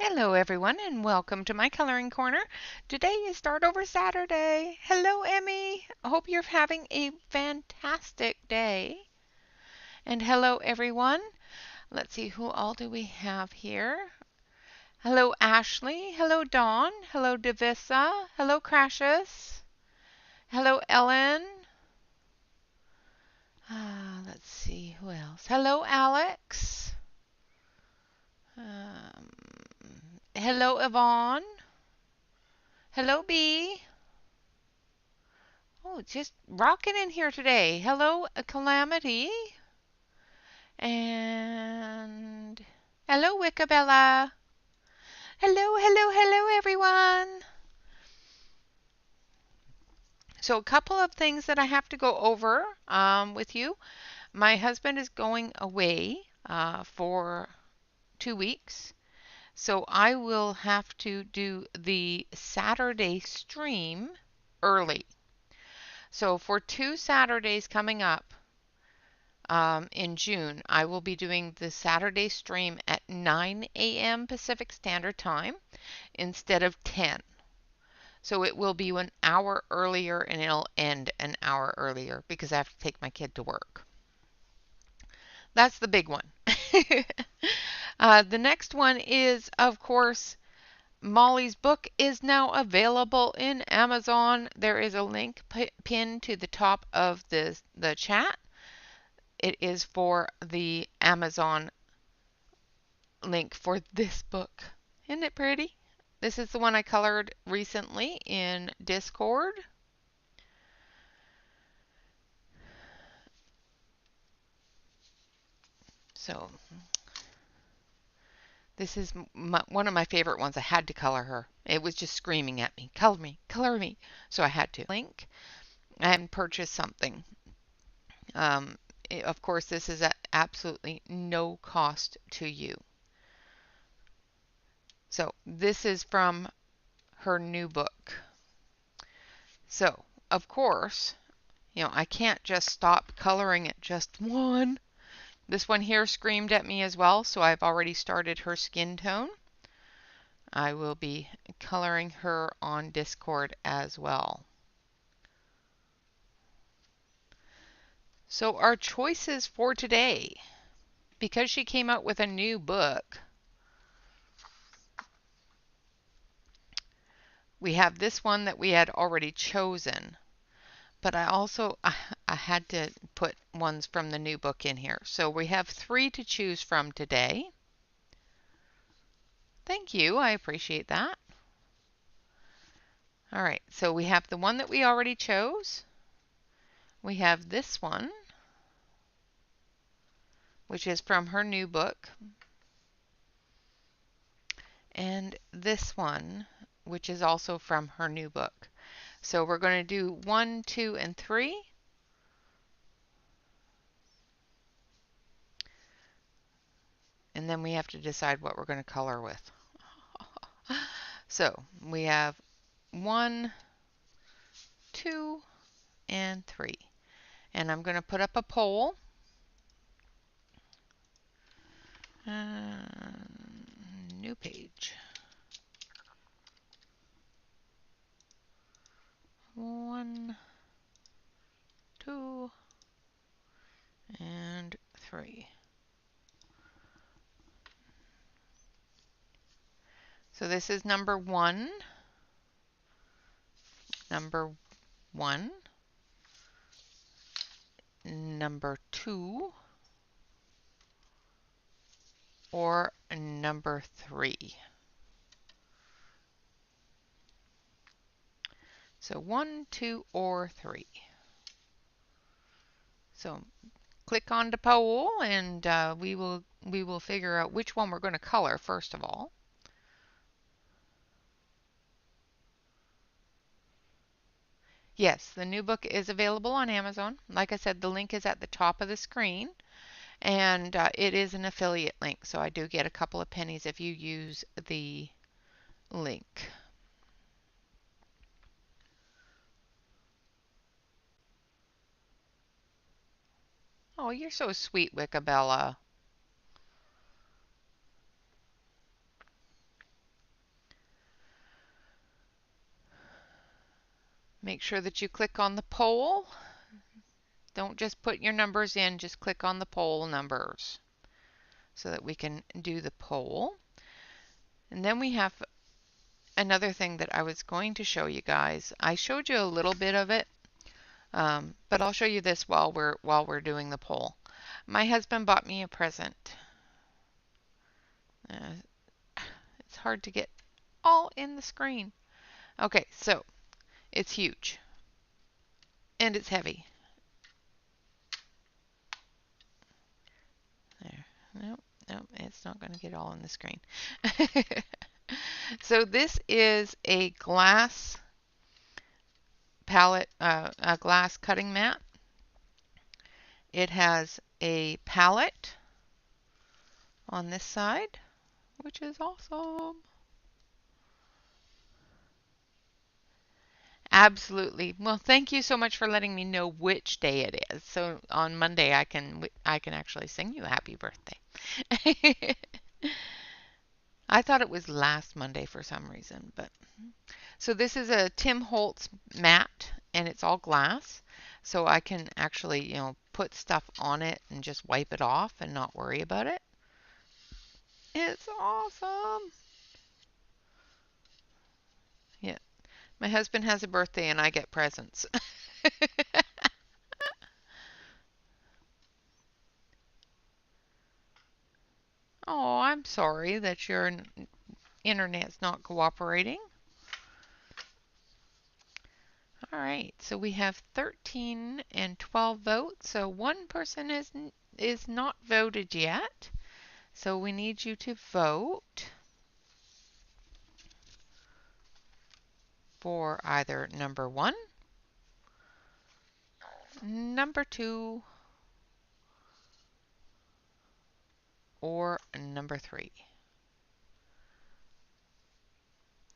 Hello everyone and welcome to my coloring corner. Today is Start Over Saturday. Hello Emmy. I hope you're having a fantastic day. And hello everyone. Let's see, who all do we have here? Hello Ashley. Hello Dawn. Hello Davissa. Hello Crassus. Hello Ellen. Let's see, who else? Hello Alex. Hello Yvonne. Hello Bee. Oh, just rocking in here today. Hello, Calamity. And hello, Wickabella. Hello, everyone. So a couple of things that I have to go over with you. My husband is going away for 2 weeks. So I will have to do the Saturday stream early. So for 2 Saturdays coming up, in June, I will be doing the Saturday stream at 9 a.m. Pacific Standard Time instead of 10. So it will be an hour earlier and it'll end an hour earlier because I have to take my kid to work. That's the big one. The next one is, of course, Molly's book is now available in Amazon. There is a link pinned to the top of the chat. It is for the Amazon link for this book. Isn't it pretty? This is the one I colored recently in Discord. So this is one of my favorite ones. I had to color her. It was just screaming at me, color me, color me. So I had to link and purchase something. Of course, this is at absolutely no cost to you. So this is from her new book. So, of course, I can't just stop coloring at just one. This one here screamed at me as well, so I've already started her skin tone. I will be coloring her on Discord as well. So our choices for today, because she came out with a new book, we have this one that we had already chosen. But I had to put ones from the new book in here. So we have 3 to choose from today. Thank you, I appreciate that. All right, so we have the one that we already chose. We have this one, which is from her new book. And this one, which is also from her new book. So we're going to do 1, 2, and 3. And then we have to decide what we're going to color with. So we have 1, 2, and 3. And I'm going to put up a poll. New page. 1, 2, and 3. So this is number 1. Number 1. Number 2. Or number 3. So 1, 2, or 3. So click on the poll and we will figure out which one we're going to color first of all. Yes, the new book is available on Amazon. Like I said, the link is at the top of the screen, and it is an affiliate link, so I do get a couple of pennies if you use the link. Oh, you're so sweet, Wickabella. Make sure that you click on the poll. Don't just put your numbers in, just click on the poll numbers so that we can do the poll. And then we have another thing that I was going to show you guys. I showed you a little bit of it, but I'll show you this while we're doing the poll. My husband bought me a present. It's hard to get all in the screen. Okay, so it's huge and it's heavy. There. Nope, nope, it's not going to get all in the screen. So this is a glass palette, a glass cutting mat. It has a palette on this side, which is awesome. Absolutely. Well, thank you so much for letting me know which day it is. So on Monday I can actually sing you a happy birthday. I thought it was last Monday for some reason, but so this is a Tim Holtz mat and it's all glass. So I can actually, put stuff on it and just wipe it off and not worry about it. It's awesome. Yeah. My husband has a birthday and I get presents. Oh, I'm sorry that your internet's not cooperating. All right, so we have 13 and 12 votes. So one person is not voted yet. So we need you to vote for either number 1, number 2, or number 3.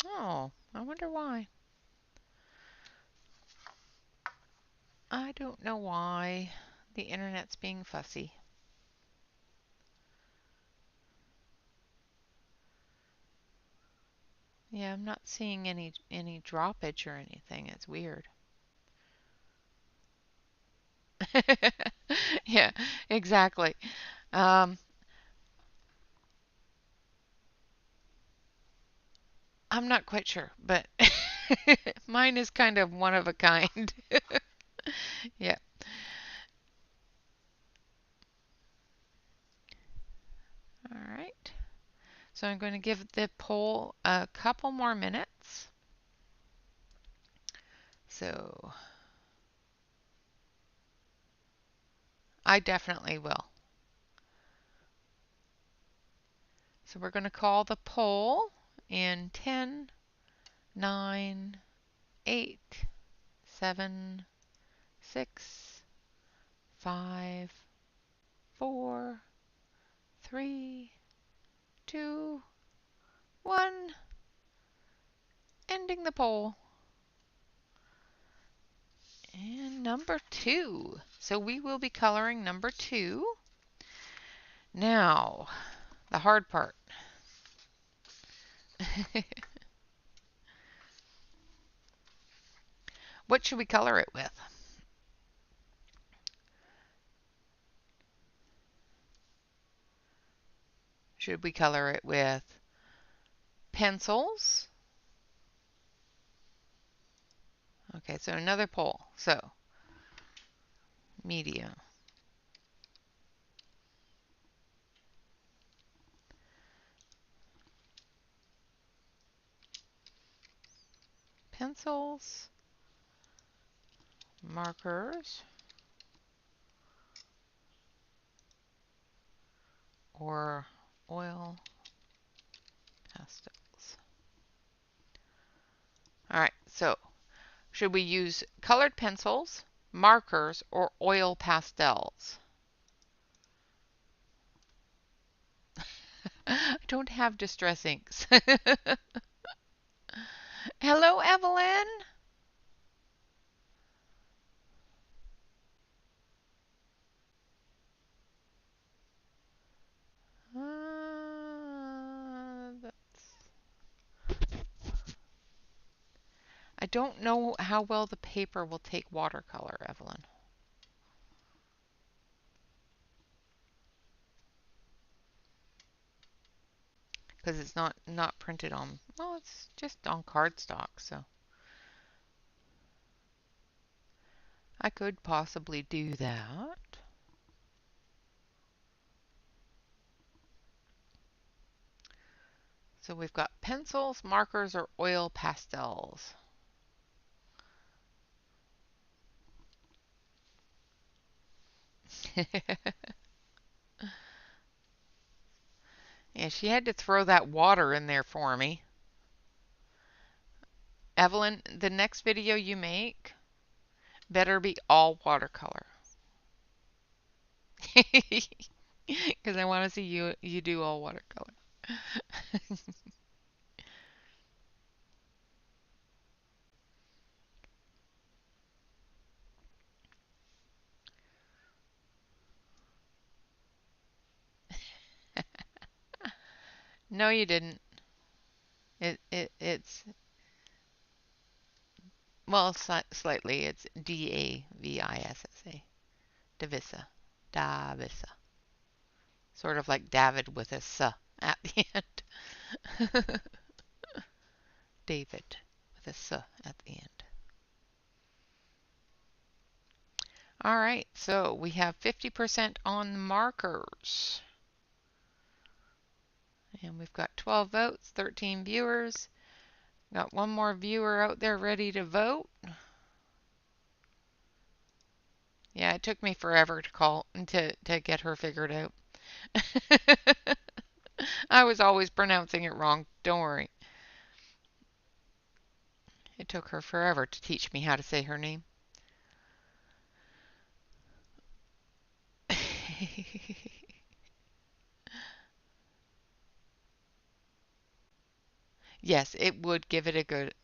Oh, I wonder why. I don't know why the internet's being fussy. Yeah, I'm not seeing any droppage or anything. It's weird. Yeah, exactly. Um, I'm not quite sure, but mine is kind of one of a kind. Yeah. All right. So I'm going to give the poll a couple more minutes. So I definitely will. So we're going to call the poll in 10, 9, 8, 7, 6, 5, 4, 3, 2, 1. Ending the poll. And number 2. So we will be coloring number 2. Now, the hard part. What should we color it with? Should we color it with pencils? Okay, so another poll. So, media. Pencils, markers, or oil pastels. All right, so should we use colored pencils, markers, or oil pastels? I don't have distress inks. Hello, Evelyn. I don't know how well the paper will take watercolor, Evelyn. Because it's not printed on, well, it's just on cardstock, so I could possibly do that. So we've got pencils, markers, or oil pastels. Yeah, she had to throw that water in there for me. Evelyn, the next video you make better be all watercolor. Because I want to see you do all watercolor. No, you didn't. It's well, slightly. It's Davissa. Davissa. Davissa. Sort of like David with a S at the end. David with a S at the end. All right, so we have 50% on markers. And we've got 12 votes, 13 viewers. Got one more viewer out there ready to vote. Yeah, it took me forever to call to get her figured out. I was always pronouncing it wrong. Don't worry. It took her forever to teach me how to say her name. Yes, it would give it a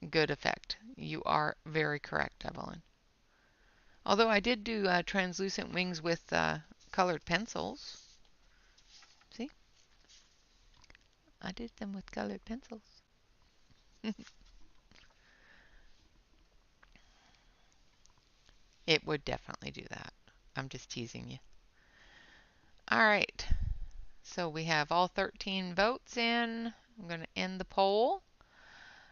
good effect. You are very correct, Evelyn. Although I did do translucent wings with colored pencils. See? I did them with colored pencils. It would definitely do that. I'm just teasing you. All right. So we have all 13 votes in. I'm going to end the poll.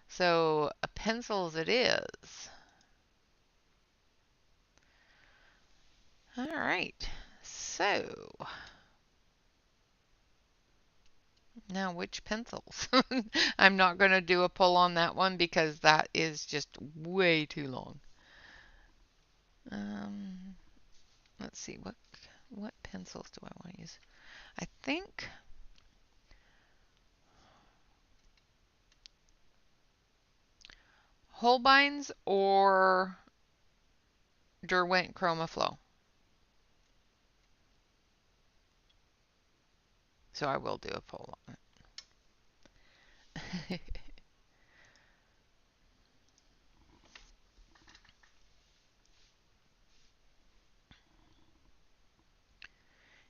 So pencils it is. All right. So now which pencils? I'm not going to do a poll on that one because that is just way too long. Let's see, what pencils do I want to use? I think Holbein's or Derwent Chroma Flow. So I will do a poll on it.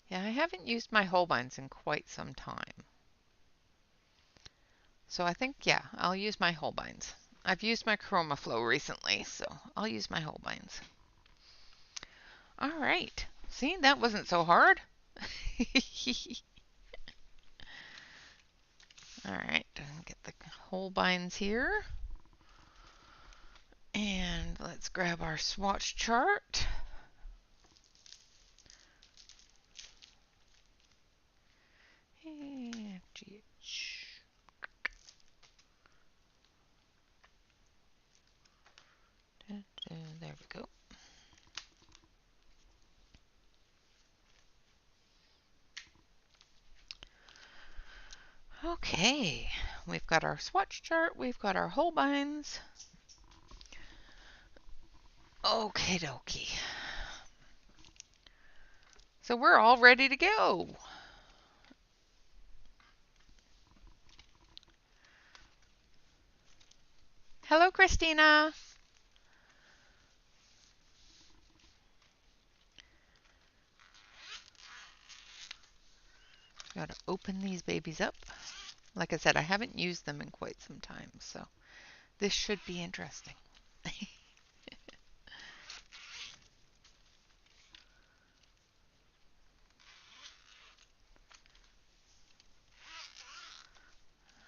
Yeah, I haven't used my Holbeins in quite some time. So I think, yeah, I'll use my Holbeins. I've used my Chroma Flow recently, so I'll use my Holbeins. All right. See, that wasn't so hard. All right, get the Holbeins here. And let's grab our swatch chart. FGH. There we go. Okay, we've got our swatch chart, we've got our Holbeins. Okie dokie. So we're all ready to go. Hello, Christina. Got to open these babies up. Like I said, I haven't used them in quite some time, so this should be interesting.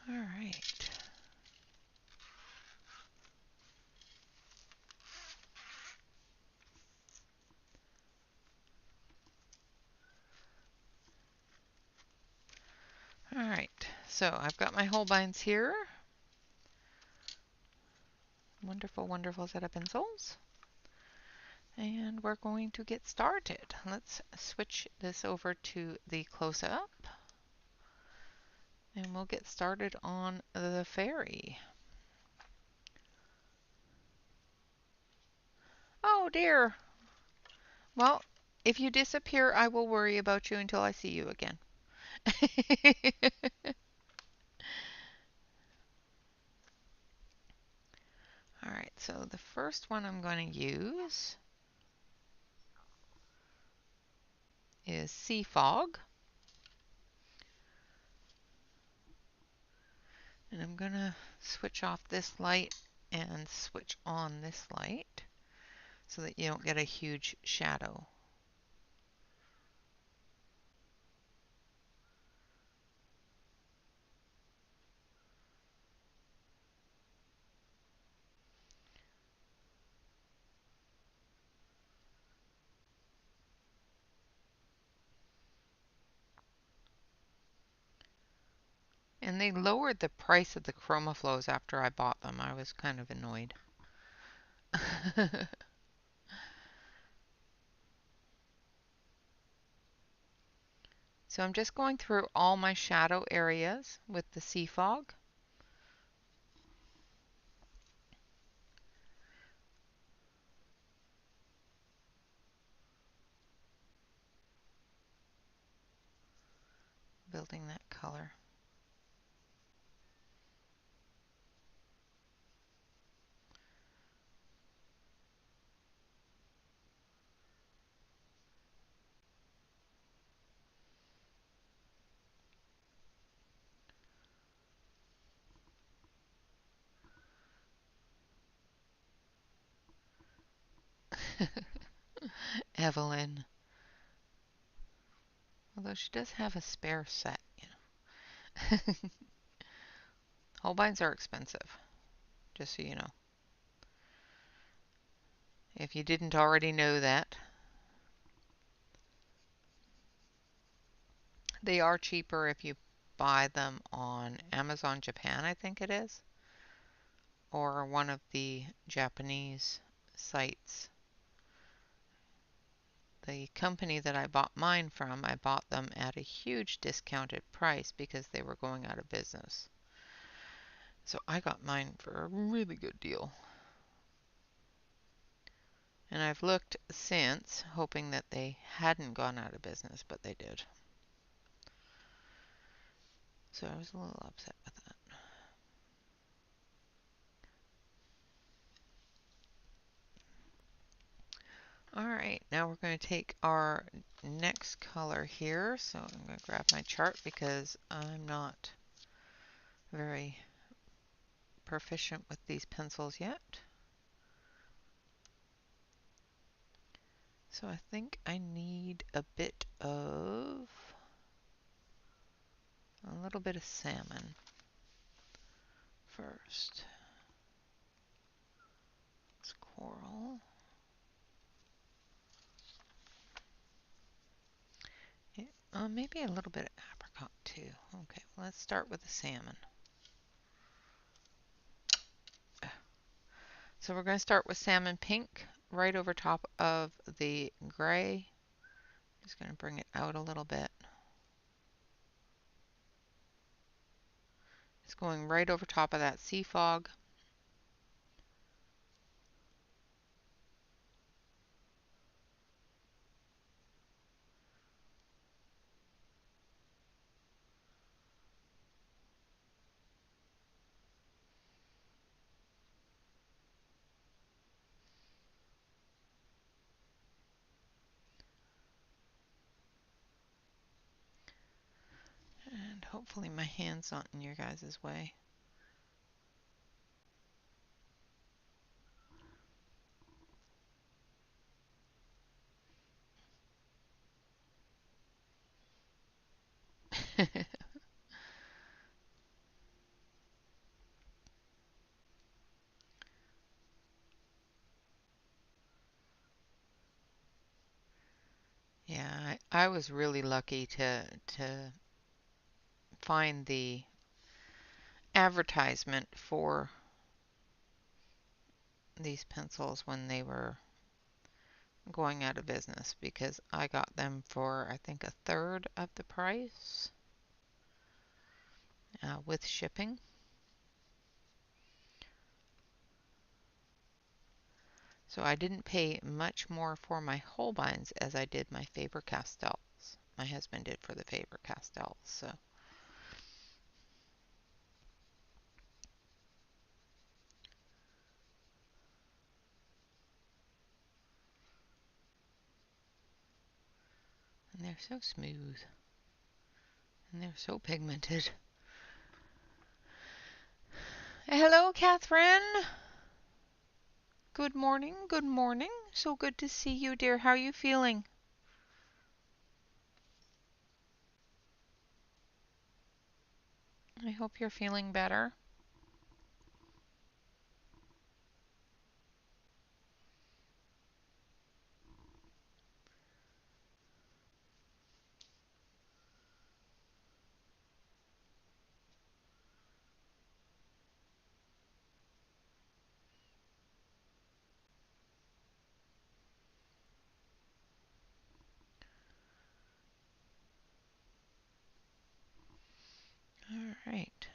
All right. All right. So I've got my Holbeins here. Wonderful, wonderful set of pencils. And we're going to get started. Let's switch this over to the close-up. And we'll get started on the fairy. Oh dear. Well, if you disappear, I will worry about you until I see you again. All right, so the first one I'm going to use is Sea Fog. And I'm going to switch off this light and switch on this light so that you don't get a huge shadow. And they lowered the price of the ChromaFlows after I bought them. I was kind of annoyed. So I'm just going through all my shadow areas with the Sea Fog. Building that color. Evelyn. Although she does have a spare set, you know. Holbeins are expensive, just so you know. If you didn't already know that. They are cheaper if you buy them on Amazon Japan, I think it is, or one of the Japanese sites. The company that I bought mine from, I bought them at a huge discounted price because they were going out of business. So I got mine for a really good deal. And I've looked since, hoping that they hadn't gone out of business, but they did. So I was a little upset with that. Alright, now we're going to take our next color here. So I'm going to grab my chart because I'm not very proficient with these pencils yet. So I think I need a little bit of salmon first. It's coral. Maybe a little bit of apricot too. Okay, well, let's start with the salmon. So we're going to start with salmon pink right over top of the gray. Just going to bring it out a little bit. It's going right over top of that sea fog. And hopefully my hand's not in your guys' way. I was really lucky to find the advertisement for these pencils when they were going out of business because I got them for I think a third of the price with shipping. So I didn't pay much more for my Holbeins as I did my Faber-Castells. My husband did for the Faber-Castells. So. And they're so smooth. And they're so pigmented. Hello, Catherine. Good morning, good morning. So good to see you, dear. How are you feeling? I hope you're feeling better. All right.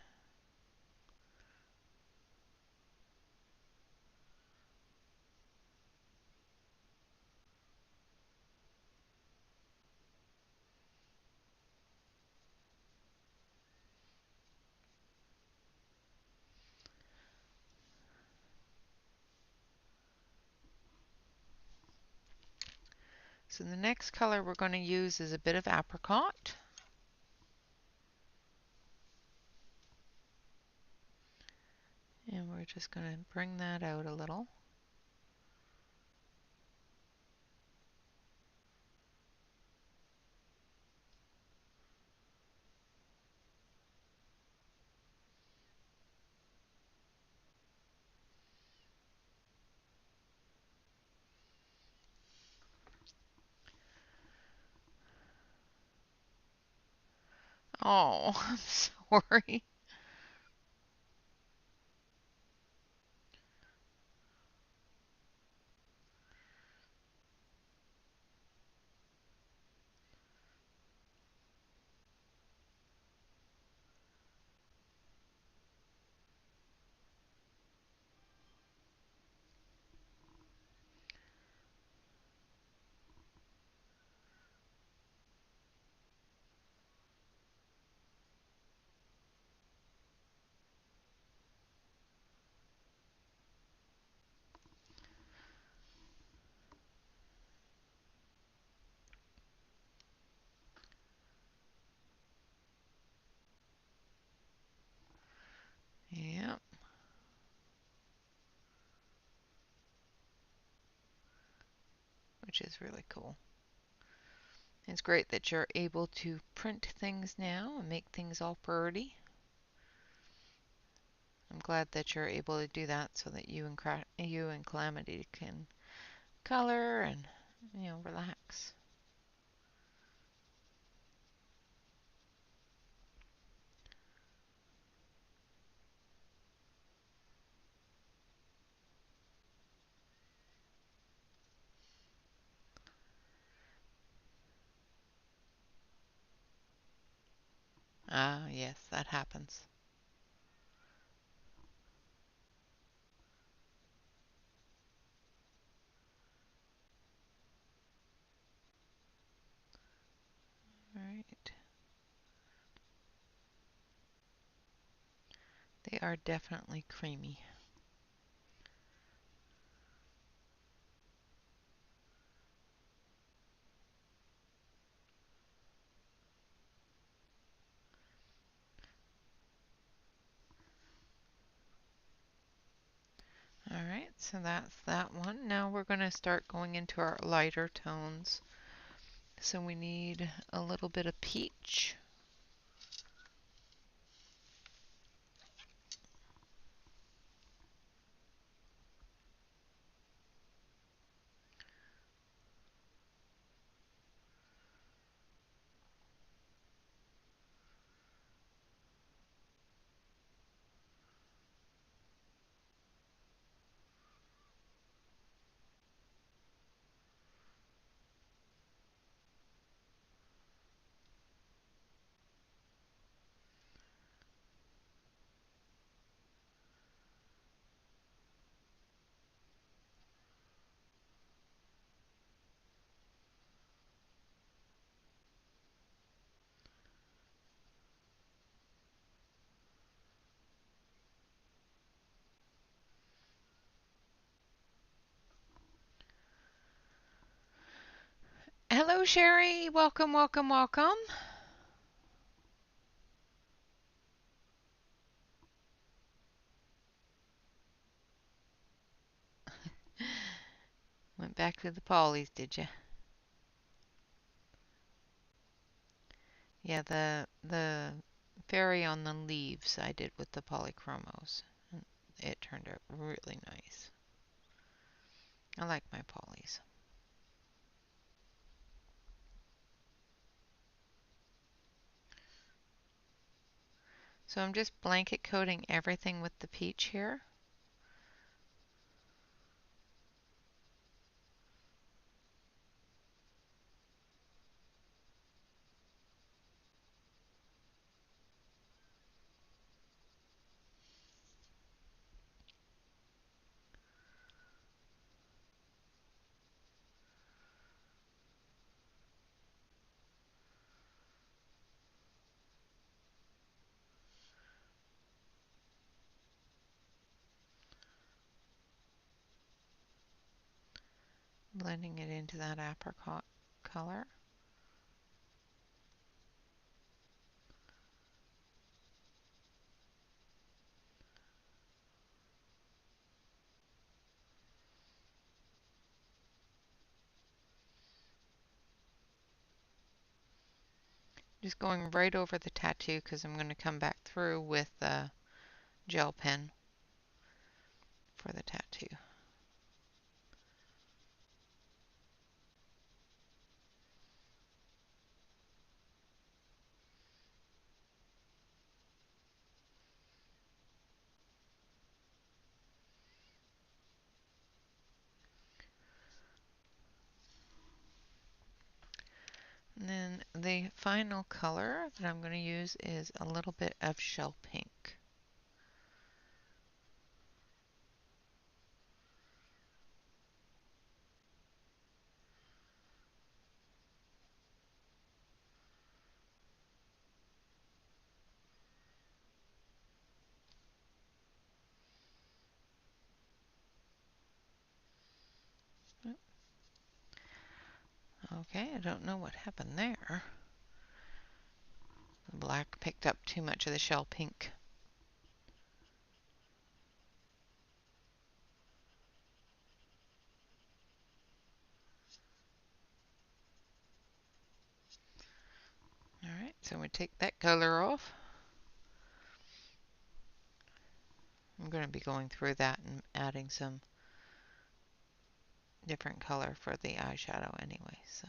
So the next color we're going to use is a bit of apricot. And we're just going to bring that out a little. Oh, I'm sorry. Yep, which is really cool. It's great that you're able to print things now and make things all pretty. I'm glad that you're able to do that so that you and Calamity can color and relax. Ah, yes, that happens. All right. They are definitely creamy. All right, so that's that one. Now we're going to start going into our lighter tones. So we need a little bit of peach. Hello, Sherry. Welcome, welcome, welcome. Went back to the polys, did you? Yeah, the fairy on the leaves I did with the polychromos. It turned out really nice. I like my polys. So I'm just blanket coating everything with the peach here. Blending it into that apricot color. Just going right over the tattoo because I'm going to come back through with the gel pen for the tattoo. And then the final color that I'm going to use is a little bit of shell pink. Okay, I don't know what happened there. The black picked up too much of the shell pink. Alright, so we take that color off. I'm going to be going through that and adding some different color for the eyeshadow anyway, so.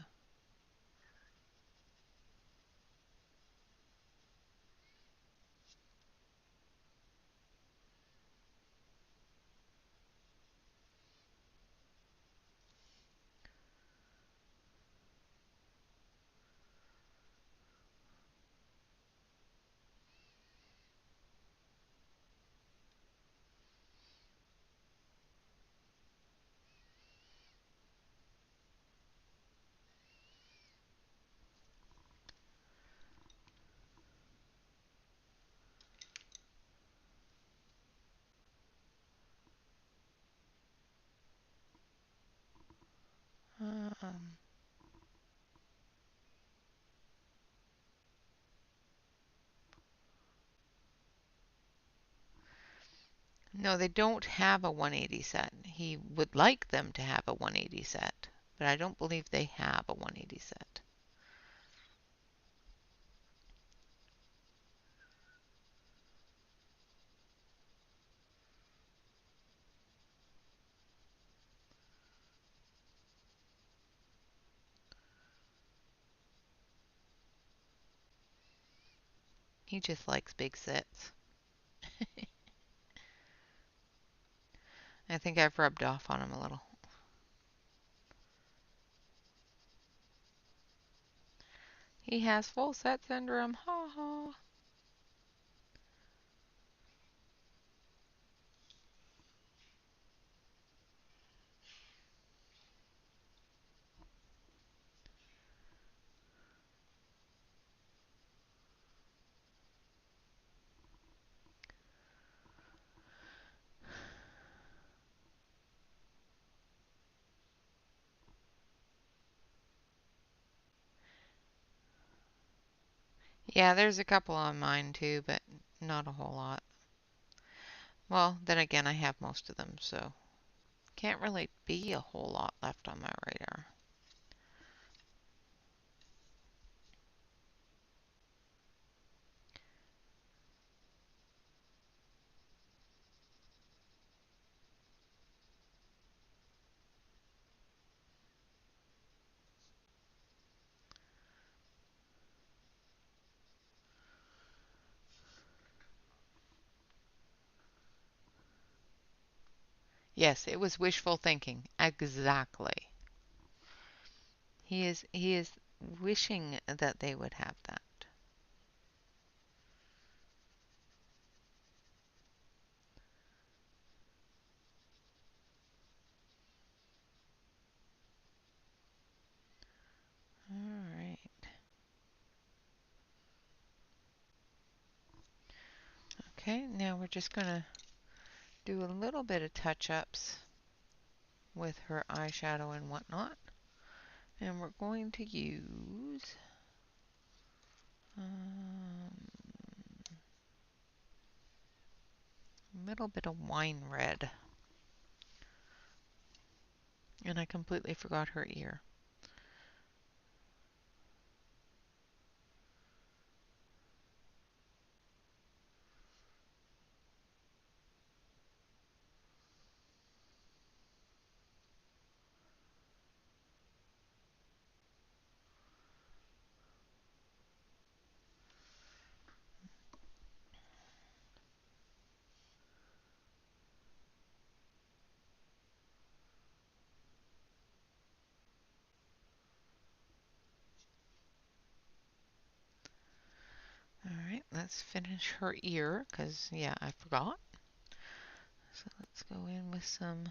Um, no, they don't have a 180 set. He would like them to have a 180 set, but I don't believe they have a 180 set. He just likes big sets. I think I've rubbed off on him a little. He has full set syndrome. Ha ha. Yeah, there's a couple on mine too, but not a whole lot. Well, then again, I have most of them, so can't really be a whole lot left on my radar. Yes, it was wishful thinking. Exactly. He is wishing that they would have that. All right. Okay, now we're just going to do a little bit of touch-ups with her eyeshadow and whatnot. And we're going to use a little bit of wine red. And I completely forgot her ear. All right, let's finish her ear because, yeah, I forgot. So let's go in with some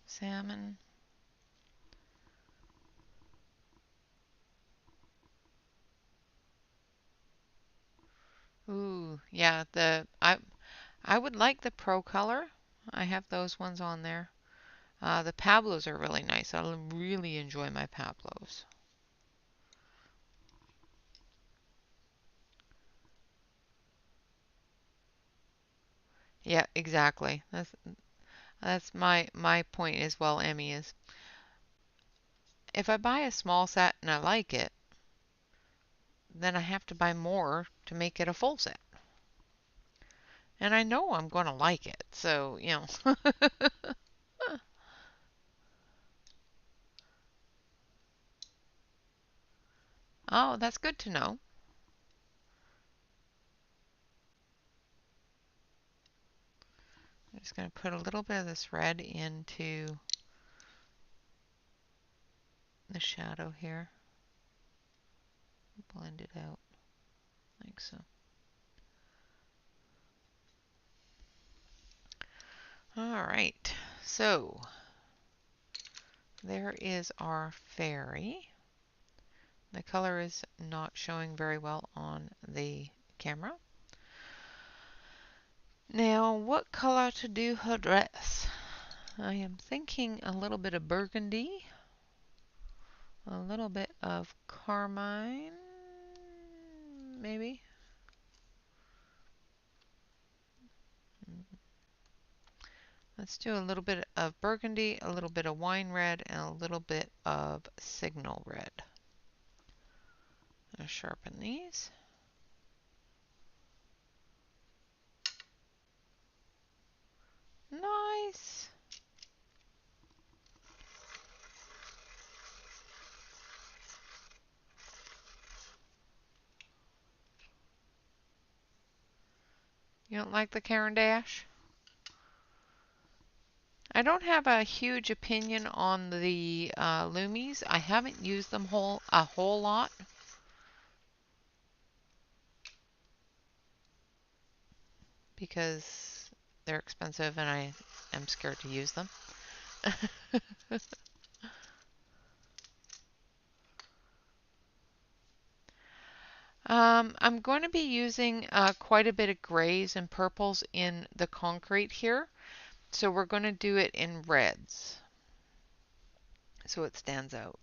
salmon. Ooh, yeah, I would like the Pro Color. I have those ones on there. The Pablos are really nice. I really enjoy my Pablos. Yeah, exactly. That's my point as well, Emmy, is if I buy a small set and I like it, then I have to buy more to make it a full set. And I know I'm going to like it. So, you know. Oh, that's good to know. I'm just going to put a little bit of this red into the shadow here. Blend it out like so. All right, so there is our fairy. The color is not showing very well on the camera. Now, what color to do her dress? I am thinking a little bit of burgundy, a little bit of carmine, maybe. Let's do a little bit of burgundy, a little bit of wine red, and a little bit of signal red. I'll sharpen these. Nice. You don't like the Caran d'Ache? I don't have a huge opinion on the Lumis. I haven't used them a whole lot because they're expensive and I am scared to use them. I'm going to be using quite a bit of grays and purples in the concrete here. So we're going to do it in reds so it stands out.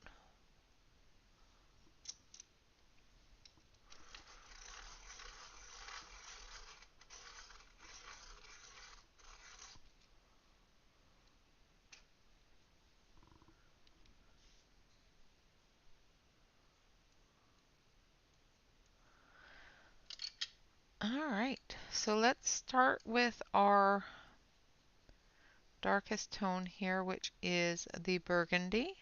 All right, so let's start with our darkest tone here, which is the burgundy.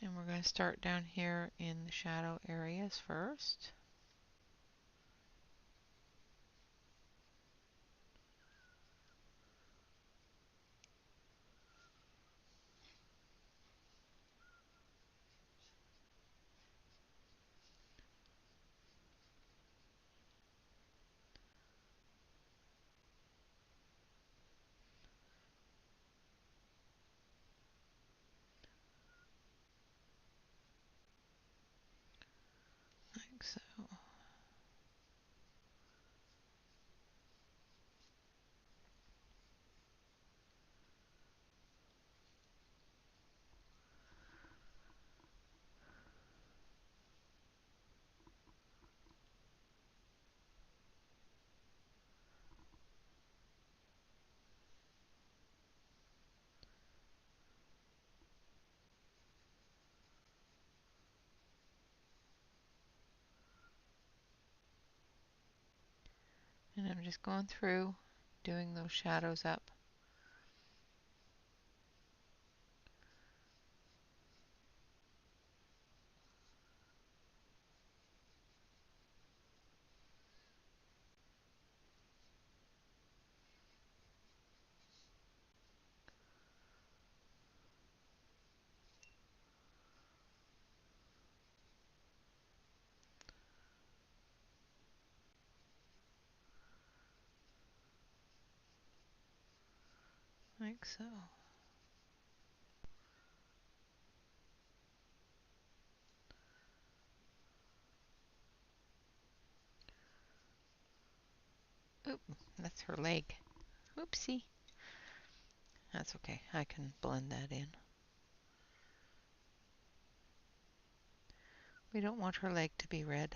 And we're going to start down here in the shadow areas first. Like so. And I'm just going through doing those shadows up. Like so. Oop, that's her leg. Oopsie. That's okay. I can blend that in. We don't want her leg to be red.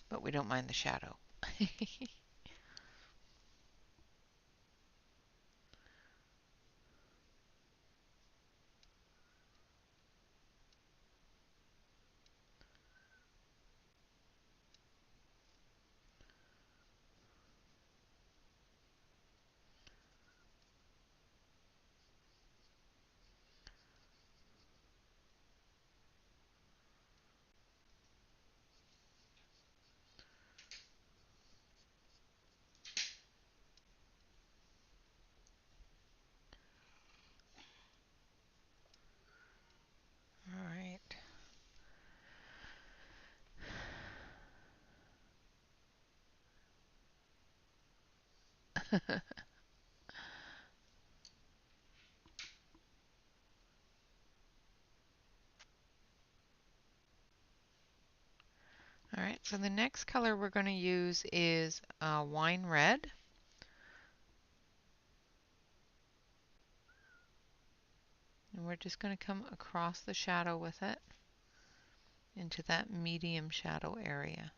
But we don't mind the shadow. All right. All right, so the next color we're going to use is wine red. And we're just going to come across the shadow with it into that medium shadow area.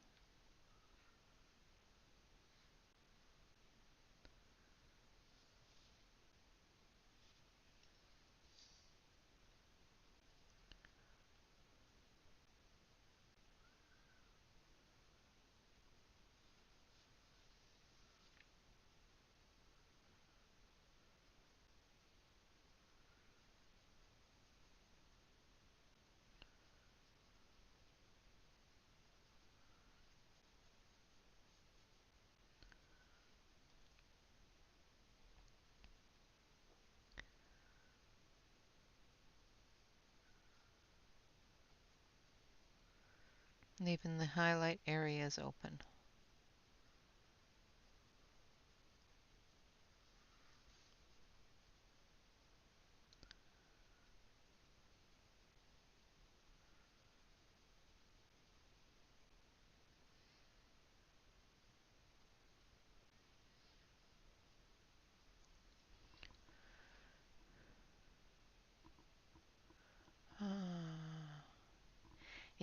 Leaving the highlight areas open.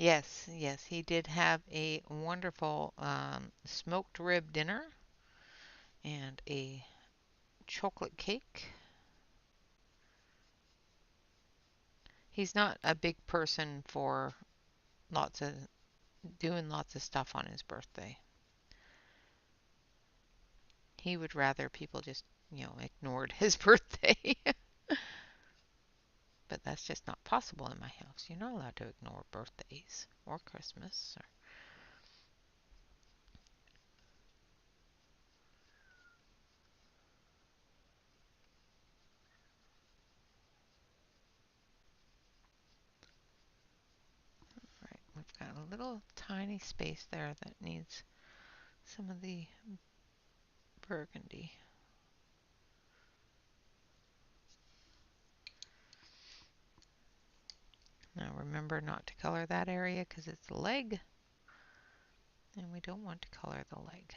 Yes, yes, he did have a wonderful smoked rib dinner and a chocolate cake. He's not a big person for lots of doing lots of stuff on his birthday. He would rather people just, ignored his birthday. But that's just not possible in my house. You're not allowed to ignore birthdays or Christmas. Right, we've got a little tiny space there that needs some of the burgundy. Now remember not to color that area because it's the leg, and we don't want to color the leg.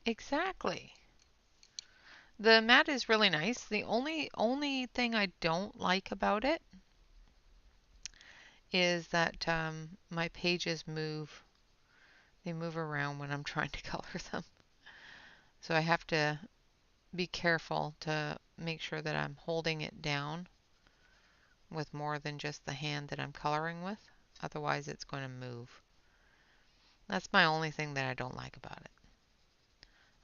Exactly. The mat is really nice. The only thing I don't like about it is that my pages move. They move around when I'm trying to color them. So I have to be careful to make sure that I'm holding it down with more than just the hand that I'm coloring with. Otherwise it's going to move. That's my only thing that I don't like about it.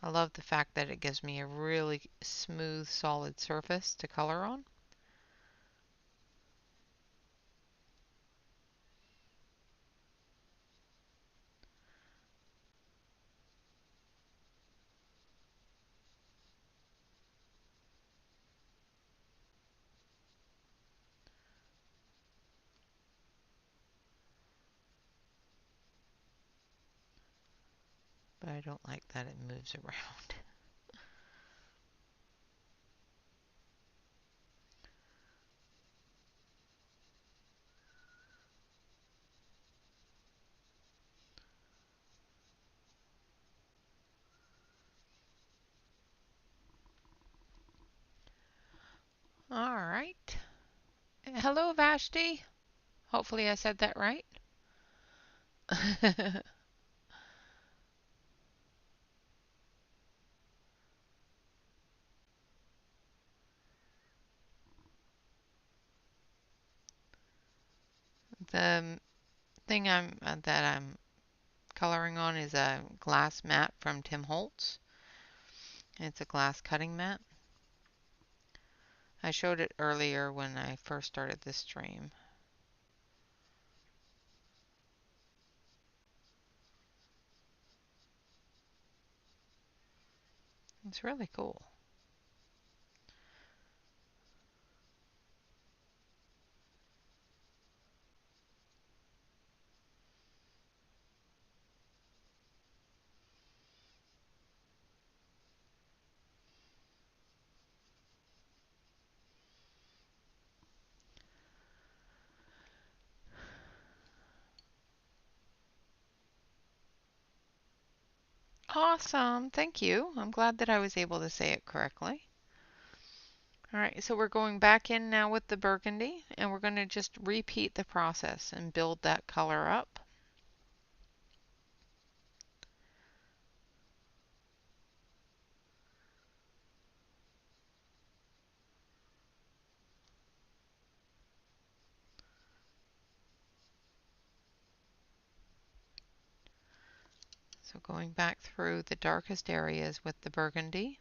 I love the fact that it gives me a really smooth, solid surface to color on. But I don't like that it moves around. All right. Hello, Vashti. Hopefully I said that right. The thing that I'm coloring on is a glass mat from Tim Holtz. It's a glass cutting mat. I showed it earlier when I first started this stream. It's really cool. Awesome. Thank you. I'm glad that I was able to say it correctly. All right, so we're going back in now with the burgundy, and we're going to just repeat the process and build that color up. So going back through the darkest areas with the burgundy.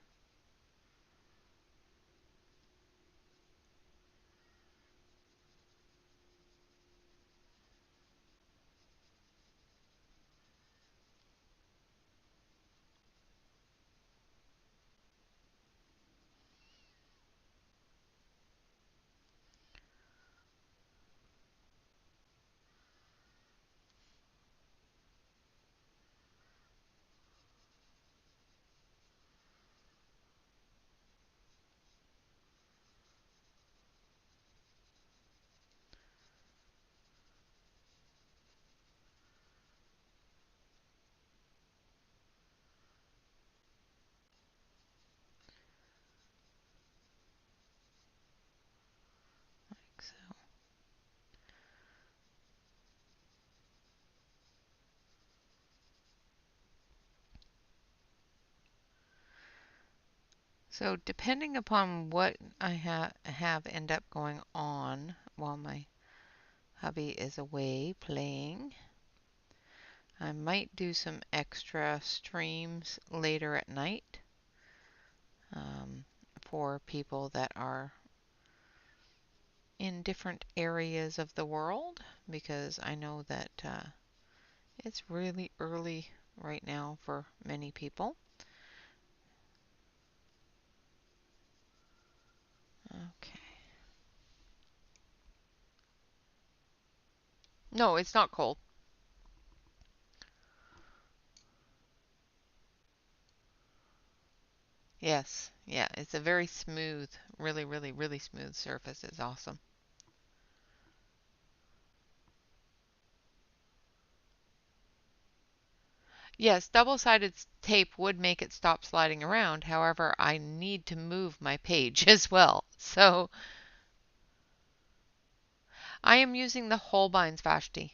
So depending upon what I have end up going on while my hubby is away playing, I might do some extra streams later at night um, for people that are in different areas of the world, because I know that it's really early right now for many people. Okay. No, it's not cold. Yes. Yeah, it's a very smooth, really, really, really smooth surface. It's awesome. Yes, double-sided tape would make it stop sliding around. However, I need to move my page as well. So I am using the Holbein's Vashti.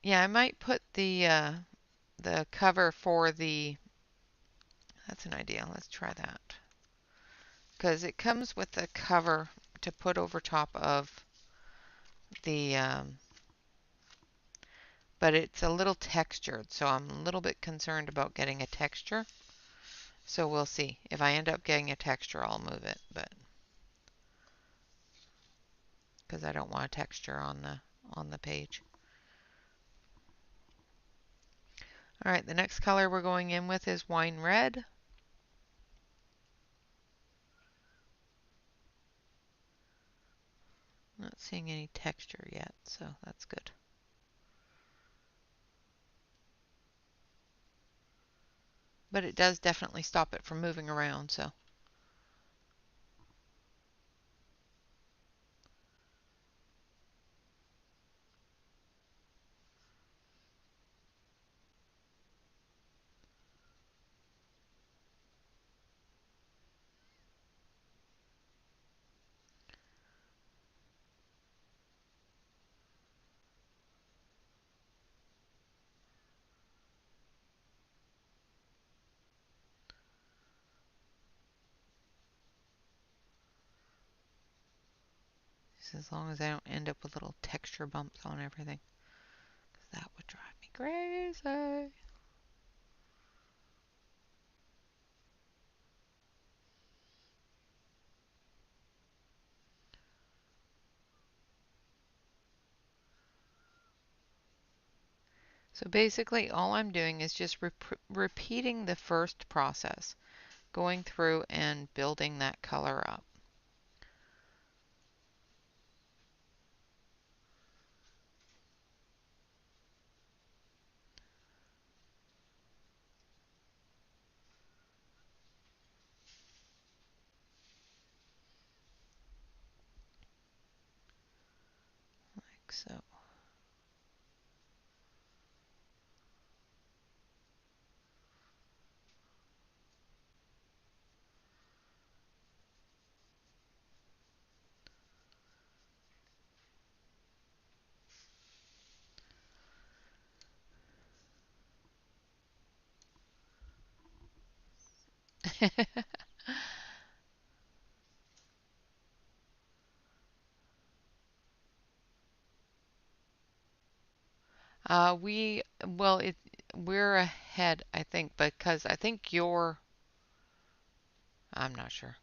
Yeah, I might put the cover for the, that's an idea. Let's try that. Because it comes with a cover to put over top of the, but it's a little textured, so I'm a little bit concerned about getting a texture. So we'll see. If I end up getting a texture, I'll move it, but because I don't want a texture on the page. All right, the next color we're going in with is wine red. Not seeing any texture yet, so that's good. But it does definitely stop it from moving around, so. Just as long as I don't end up with little texture bumps on everything, because that would drive me crazy. So basically all I'm doing is just repeating the first process, going through and building that color up. Like so. Well, we're ahead, I think, because I think I'm not sure.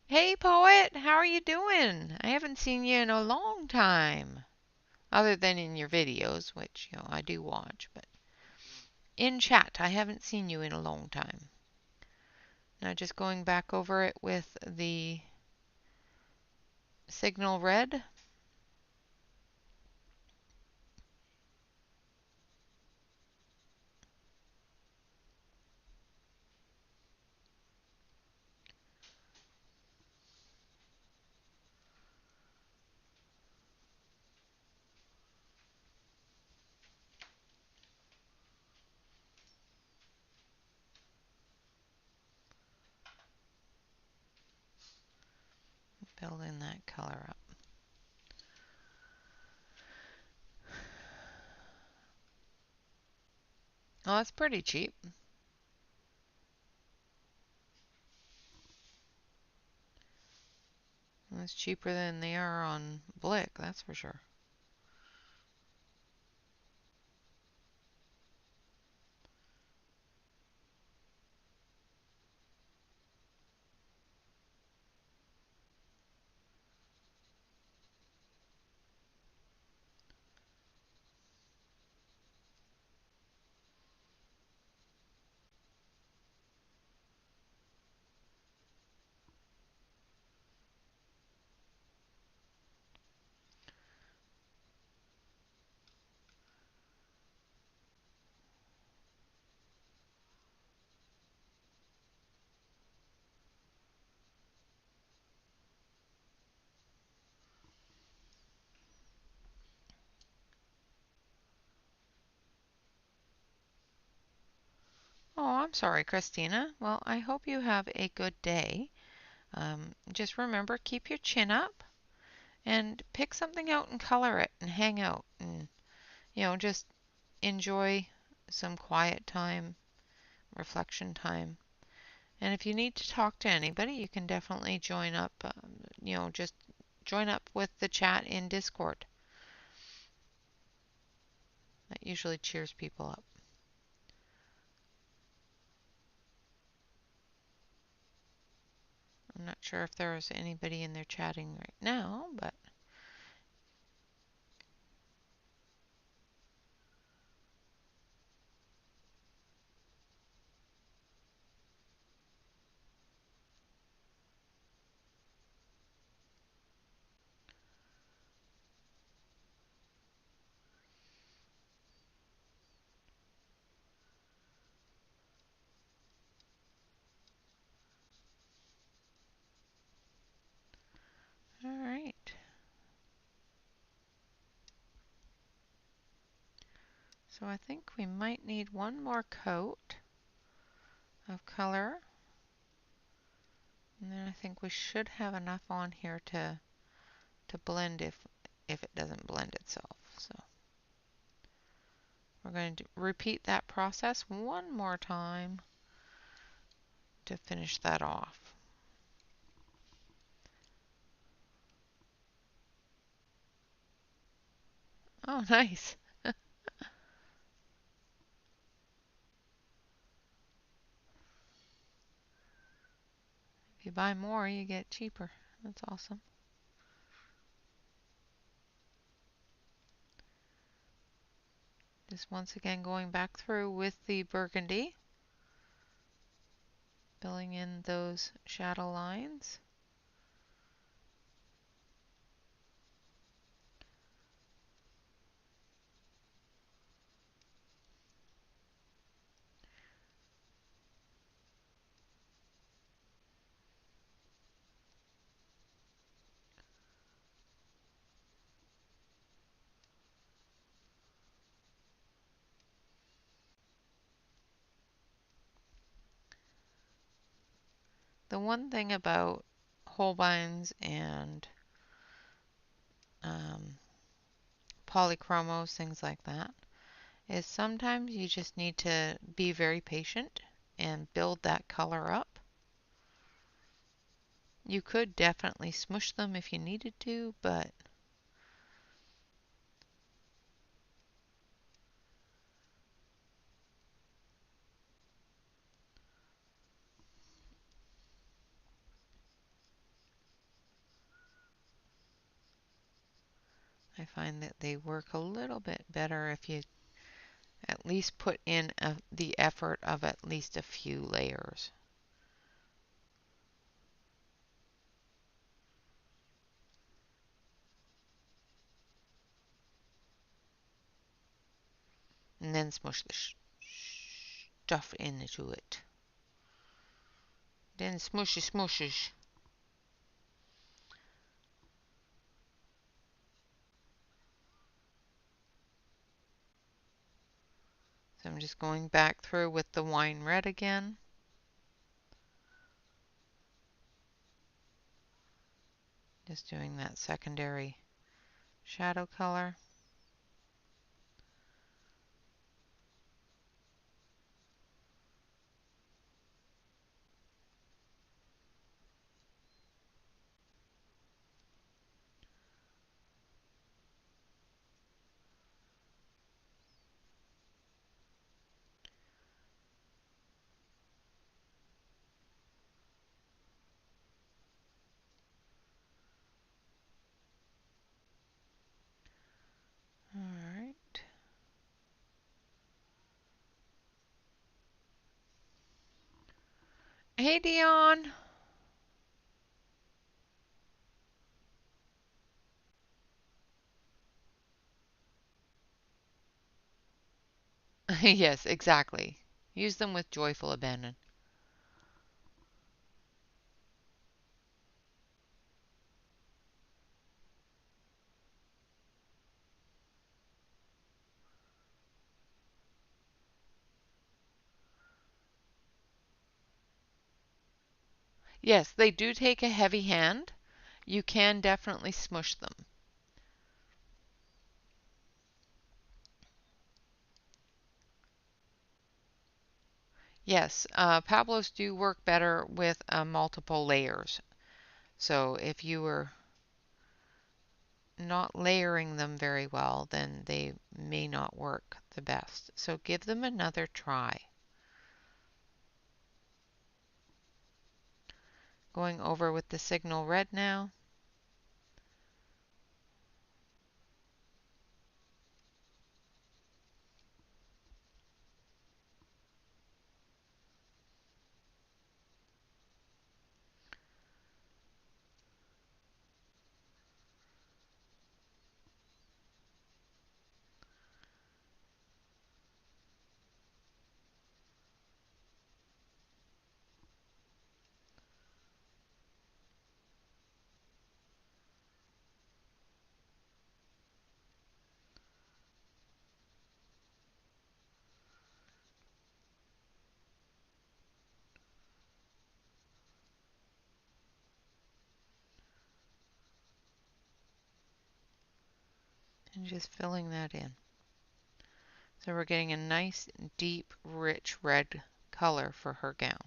Hey, poet, how are you doing? I haven't seen you in a long time, other than in your videos, which, I do watch, but in chat, I haven't seen you in a long time. Now, just going back over it with the signal red. Building that color up. Oh, it's pretty cheap. It's cheaper than they are on Blick, that's for sure. Oh, I'm sorry, Christina. Well, I hope you have a good day. Just remember, keep your chin up and pick something out and color it and hang out and, just enjoy some quiet time, reflection time. And if you need to talk to anybody, you can definitely join up, just join up with the chat in Discord. That usually cheers people up. I'm not sure if there's anybody in there chatting right now, but all right. So I think we might need one more coat of color. And then I think we should have enough on here to blend if it doesn't blend itself. So we're going to repeat that process one more time to finish that off. Oh, nice. If you buy more, you get cheaper. That's awesome. Just once again going back through with the burgundy, filling in those shadow lines. The one thing about Holbeins and um, polychromos, things like that, is sometimes you just need to be very patient and build that color up. You could definitely smush them if you needed to, but I find that they work a little bit better if you at least put in the effort of at least a few layers. And then smush the stuff into it. Then smushy smushes. So I'm just going back through with the wine red again. Just doing that secondary shadow color. All right. Hey, Dion. Yes, exactly. Use them with joyful abandon. Yes, they do take a heavy hand. You can definitely smush them. Yes, Pablos do work better with multiple layers. So if you were not layering them very well, then they may not work the best. So give them another try. Going over with the signal red now. And just filling that in. So we're getting a nice, deep, rich red color for her gown.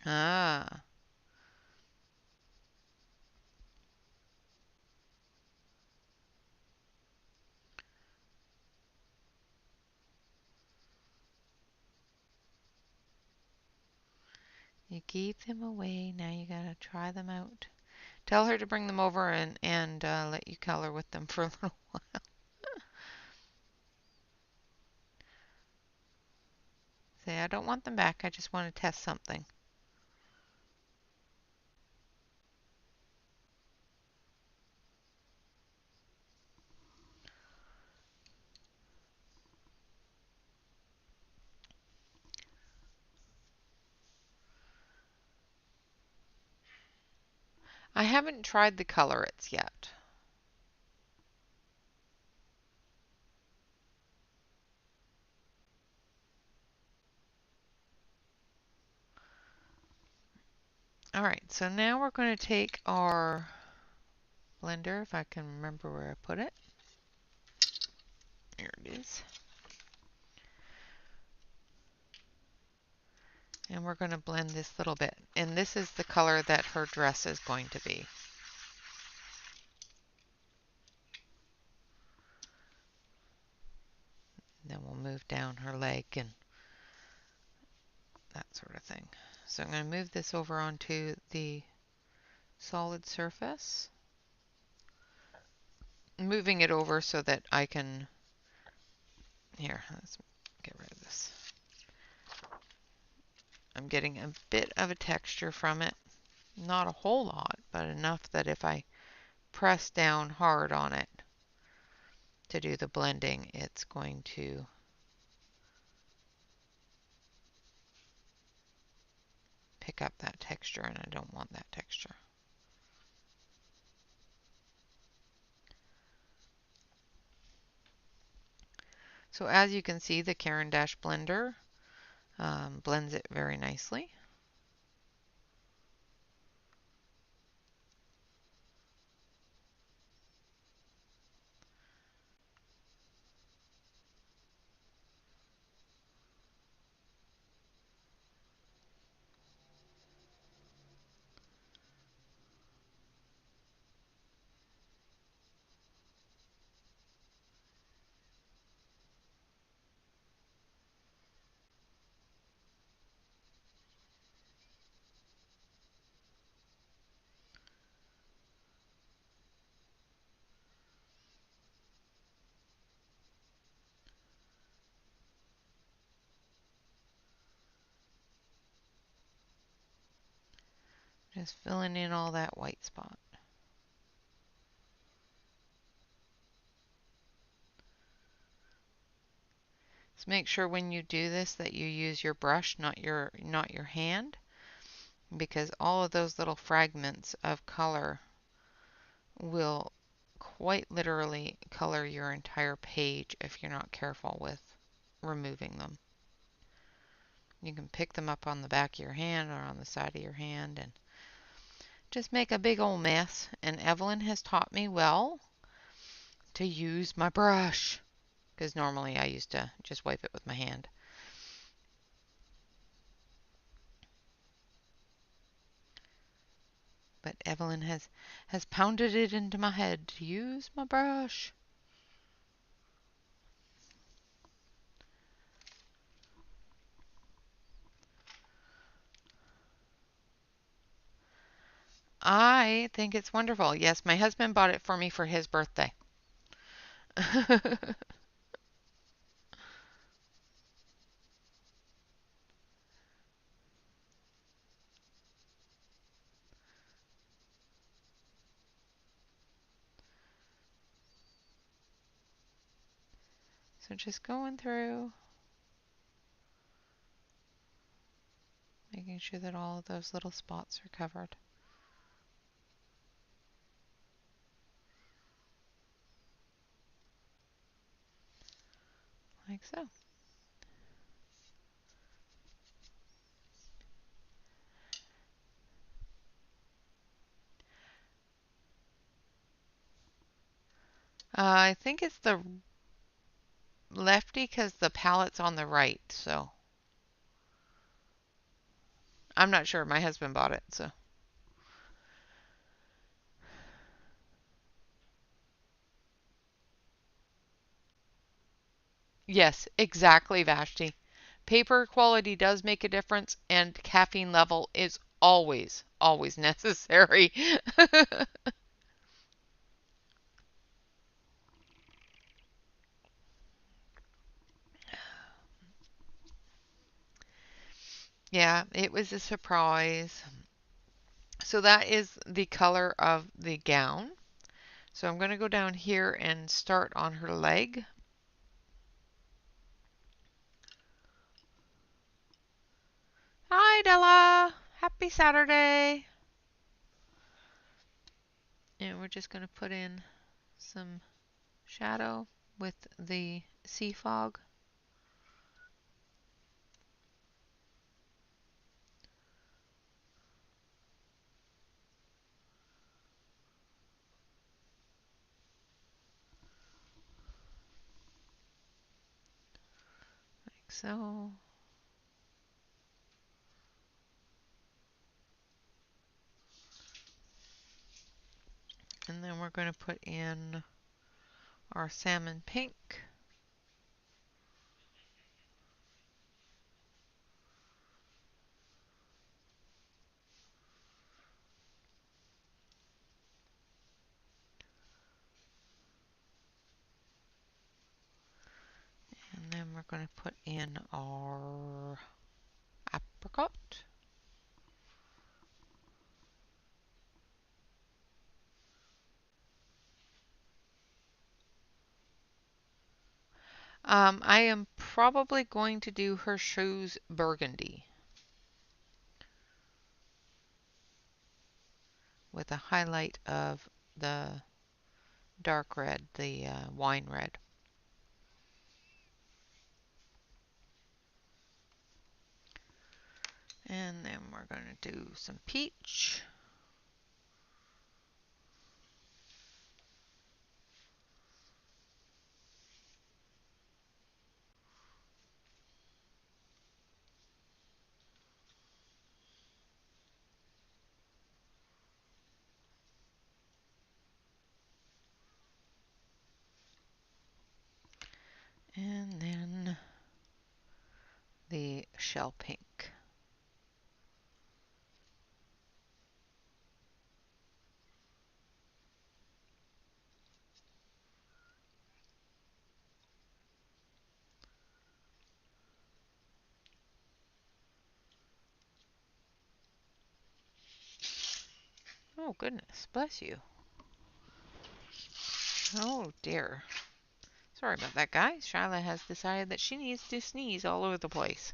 Ah, you gave them away. Now you gotta try them out. Tell her to bring them over and let you color with them for a little while. Say, I don't want them back. I just want to test something. I haven't tried the colorets yet. All right, so now we're going to take our blender, if I can remember where I put it. There it is. And we're going to blend this little bit. And this is the color that her dress is going to be. Then we'll move down her leg and that sort of thing. So I'm going to move this over onto the solid surface. Moving it over so that I can, here, let's get rid of this. I'm getting a bit of a texture from it. Not a whole lot, but enough that if I press down hard on it, to do the blending, it's going to pick up that texture, and I don't want that texture. So as you can see, the Caran d'Ache blender blends it very nicely. Just filling in all that white spot. So make sure when you do this that you use your brush, not your hand, because all of those little fragments of color will quite literally color your entire page if you're not careful with removing them. You can pick them up on the back of your hand or on the side of your hand and just make a big old mess. And Evelyn has taught me well to use my brush, because normally I used to just wipe it with my hand. But Evelyn has pounded it into my head to use my brush. I think it's wonderful. Yes, my husband bought it for me for his birthday. So just going through, making sure that all of those little spots are covered. Like so. I think it's the lefty because the palette's on the right, so I'm not sure. My husband bought it, so. Yes, exactly, Vashti. Paper quality does make a difference, and caffeine level is always, always necessary. Yeah, it was a surprise. So that is the color of the gown. So I'm going to go down here and start on her leg. Hi, Della. Happy Saturday. And we're just going to put in some shadow with the sea fog. Like so. And then we're going to put in our salmon pink. And then we're going to put in our apricot. I am probably going to do her shoes burgundy with a highlight of the dark red, the wine red. And then we're going to do some peach. And then the shell pink. Oh, goodness. Bless you. Oh, dear. Sorry about that, guys. Shyla has decided that she needs to sneeze all over the place.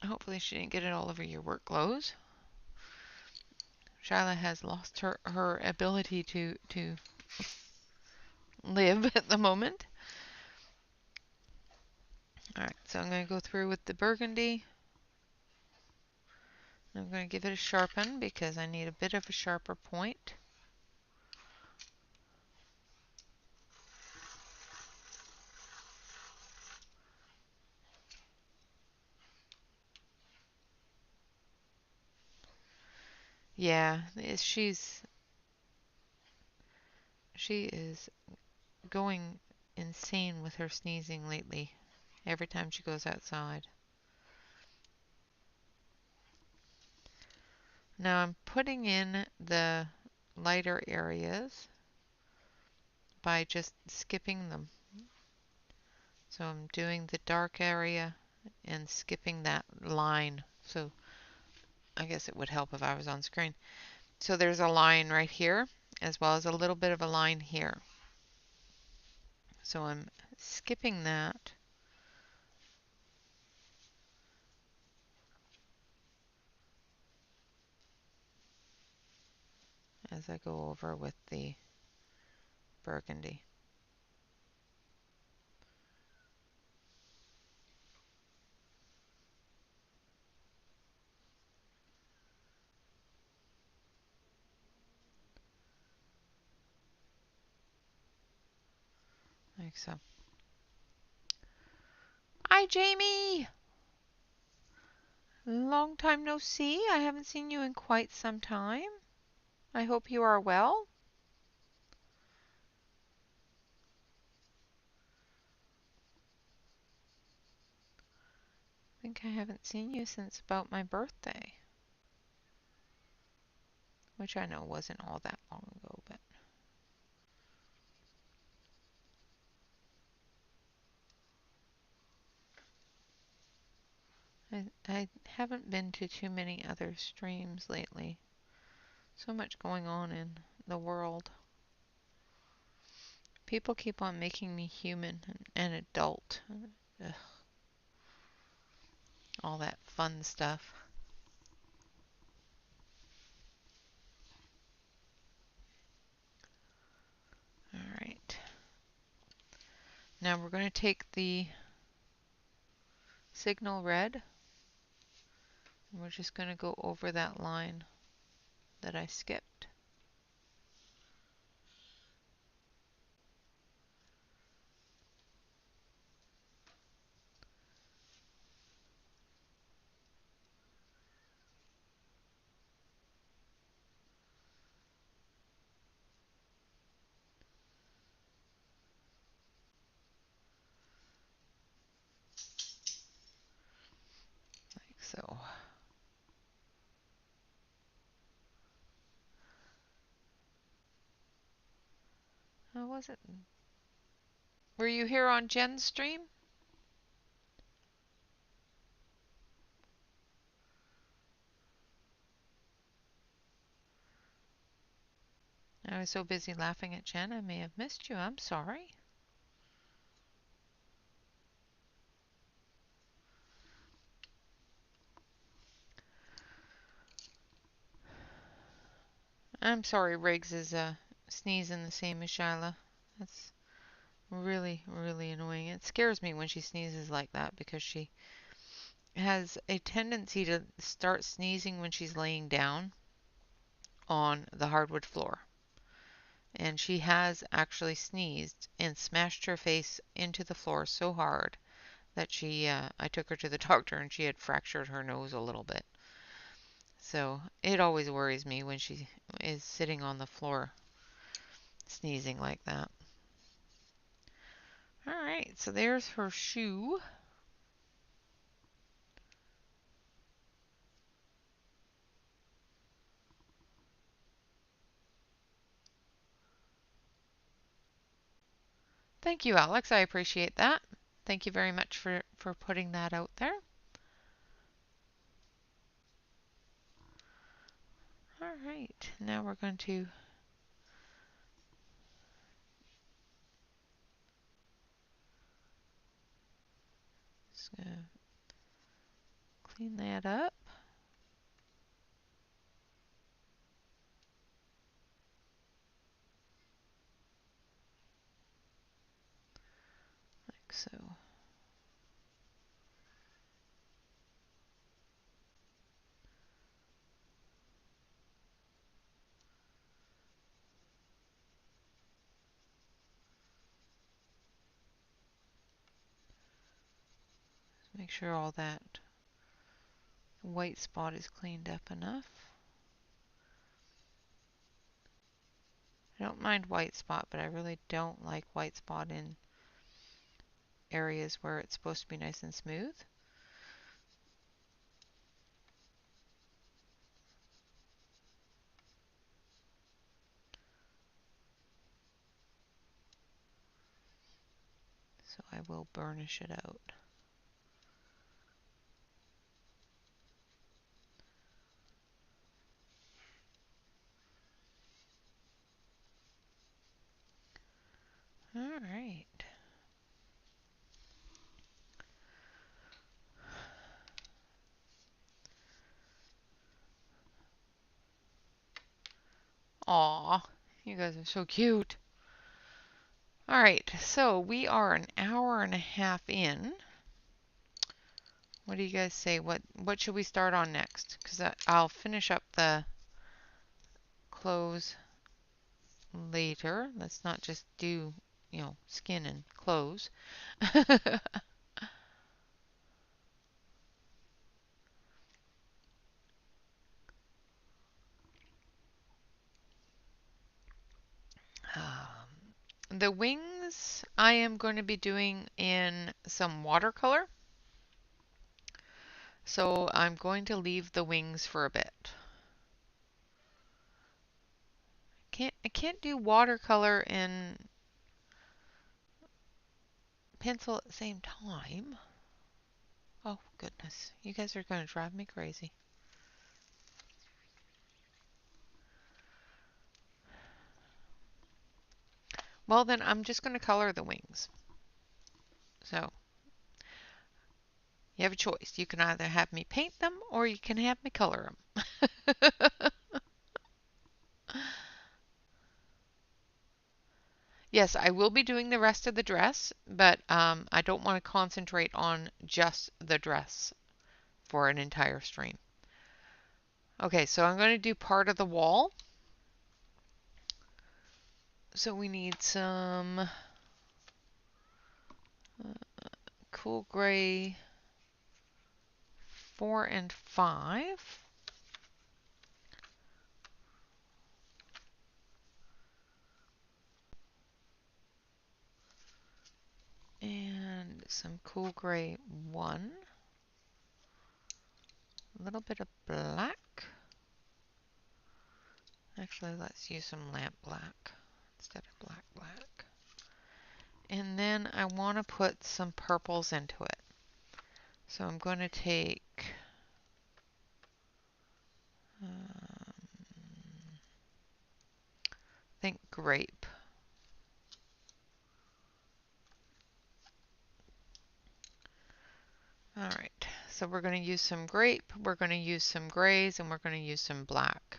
Hopefully she didn't get it all over your work clothes. Shyla has lost her ability to live at the moment. Alright, so I'm going to go through with the burgundy. I'm going to give it a sharpen because I need a bit of a sharper point. Yeah, she is going insane with her sneezing lately every time she goes outside. Now I'm putting in the lighter areas by just skipping them. So I'm doing the dark area and skipping that line. So I guess it would help if I was on screen. So there's a line right here as well as a little bit of a line here. So I'm skipping that. As I go over with the burgundy. Like so. Hi, Jamie! Long time no see. I haven't seen you in quite some time. I hope you are well. I think I haven't seen you since about my birthday. Which I know wasn't all that long ago, but I haven't been to too many other streams lately. So much going on in the world. People keep on making me human and adult. Ugh. All that fun stuff. Alright. Now we're going to take the signal red and we're just going to go over that line that I skipped. Like so. How was it? Were you here on Jen's stream? was so busy laughing at Jen, I may have missed you. I'm sorry. I'm sorry Riggs is sneezing the same as Shyla. That's really, really annoying. It scares me when she sneezes like that because she has a tendency to start sneezing when she's laying down on the hardwood floor. And she has actually sneezed and smashed her face into the floor so hard that I took her to the doctor and she had fractured her nose a little bit. So it always worries me when she is sitting on the floor sneezing like that. All right, so there's her shoe. Thank you, Alex. I appreciate that. Thank you very much for putting that out there. All right, now we're going to clean that up. Like so. Make sure all that white spot is cleaned up enough. I don't mind white spot, but I really don't like white spot in areas where it's supposed to be nice and smooth. So I will burnish it out. All right. Aw, you guys are so cute. All right, so we are an hour and a half in. What do you guys say? What should we start on next? Because I'll finish up the clothes later. Let's not just do, skin and clothes. The wings I am going to be doing in some watercolor. So I'm going to leave the wings for a bit. I can't do watercolor and pencil at the same time. Oh goodness, you guys are going to drive me crazy. Well, then I'm just going to color the wings. So you have a choice. You can either have me paint them or you can have me color them. Yes, I will be doing the rest of the dress, but I don't want to concentrate on just the dress for an entire stream. Okay, so I'm going to do part of the wall. So we need some cool gray 4 and 5. And some cool gray 1. A little bit of black. Actually, let's use some lamp black instead of black. And then I want to put some purples into it. So I'm going to take I think grape. All right, so we're going to use some grape, we're going to use some grays, and we're going to use some black.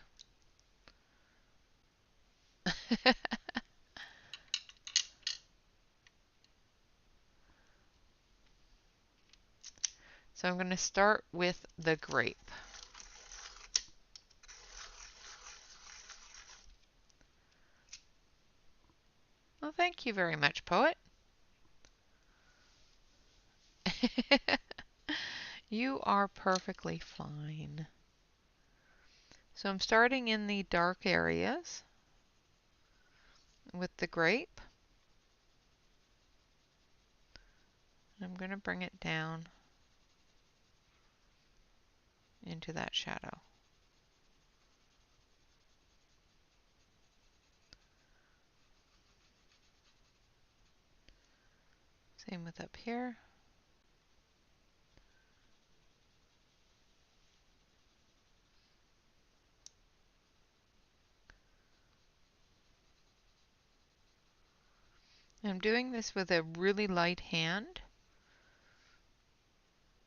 So I'm going to start with the grape. Well, thank you very much, poet. You are perfectly fine. So I'm starting in the dark areas with the grape. I'm going to bring it down into that shadow. Same with up here. I'm doing this with a really light hand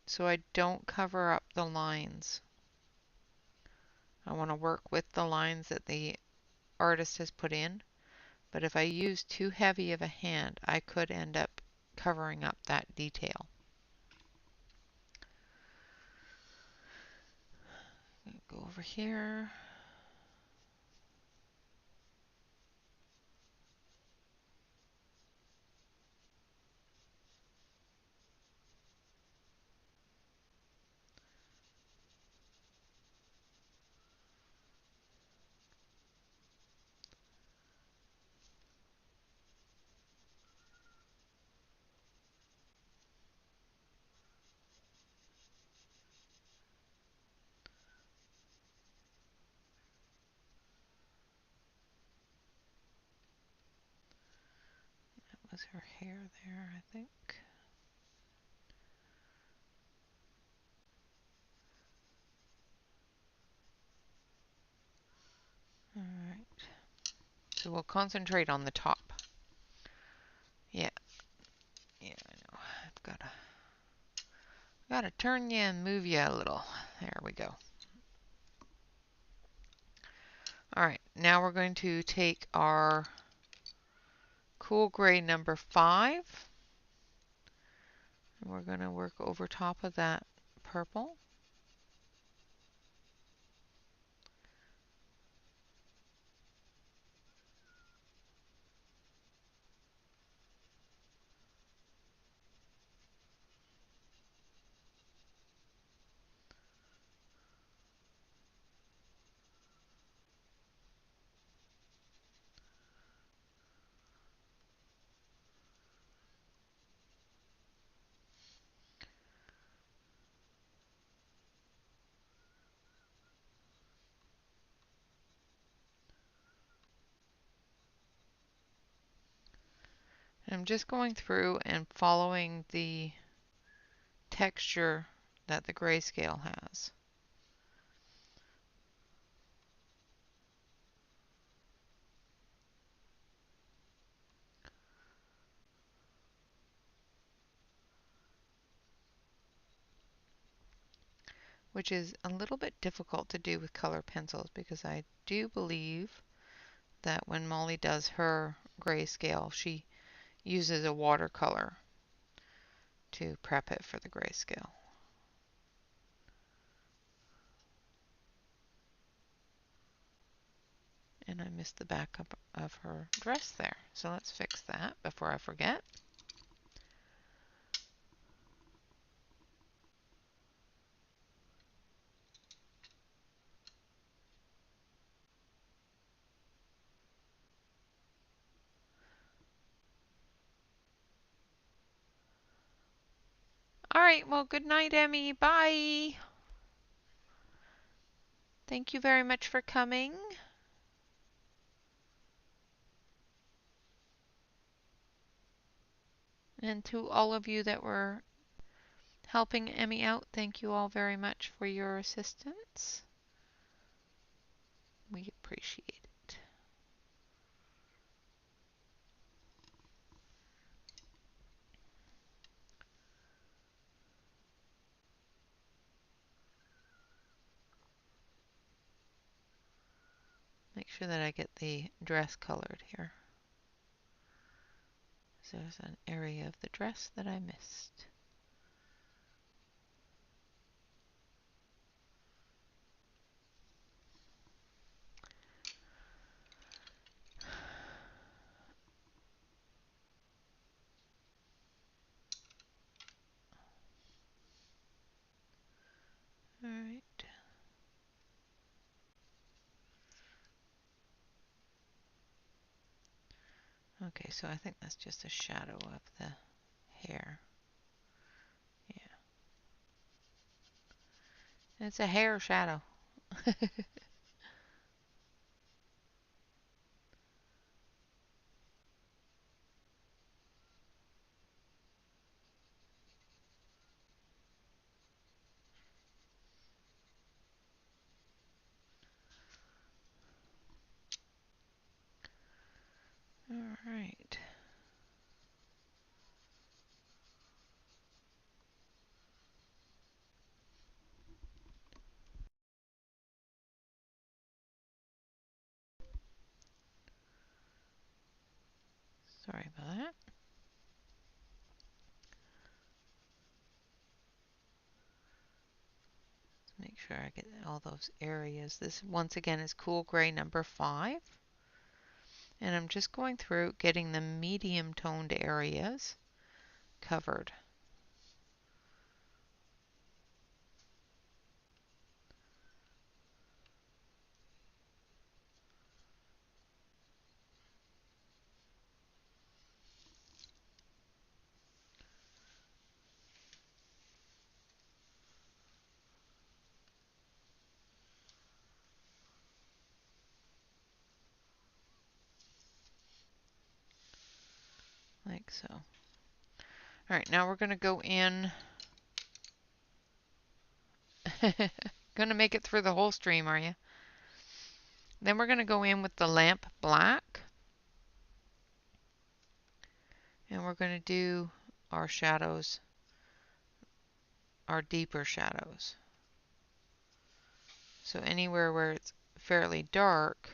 so I don't cover up the lines. I want to work with the lines that the artist has put in, but if I use too heavy of a hand, I could end up covering up that detail. Go over here. That was her hair there, I think. Alright. So we'll concentrate on the top. Yeah. Yeah, I know. I've gotta turn you and move you a little. There we go. Alright, now we're going to take our cool gray number 5. And we're going to work over top of that purple. I'm just going through and following the texture that the grayscale has. Which is a little bit difficult to do with color pencils because I do believe that when Molly does her grayscale, she uses a watercolor to prep it for the grayscale. And I missed the back of her dress there. So let's fix that before I forget. All right, well, good night, Emmy. Bye. Thank you very much for coming. And to all of you that were helping Emmy out, thank you all very much for your assistance. We appreciate it. sure that I get the dress colored here. So there's an area of the dress that I missed. All right. Okay, so I think that's just a shadow of the hair. Yeah. It's a hair shadow. All right. Sorry about that. Make sure I get all those areas. This, once again, is Cool Gray number 5. And I'm just going through getting the medium toned areas covered. Like so. All right, now we're going to go in. Going to make it through the whole stream, are you? Then we're going to go in with the lamp black. And we're going to do our shadows, our deeper shadows. So anywhere where it's fairly dark,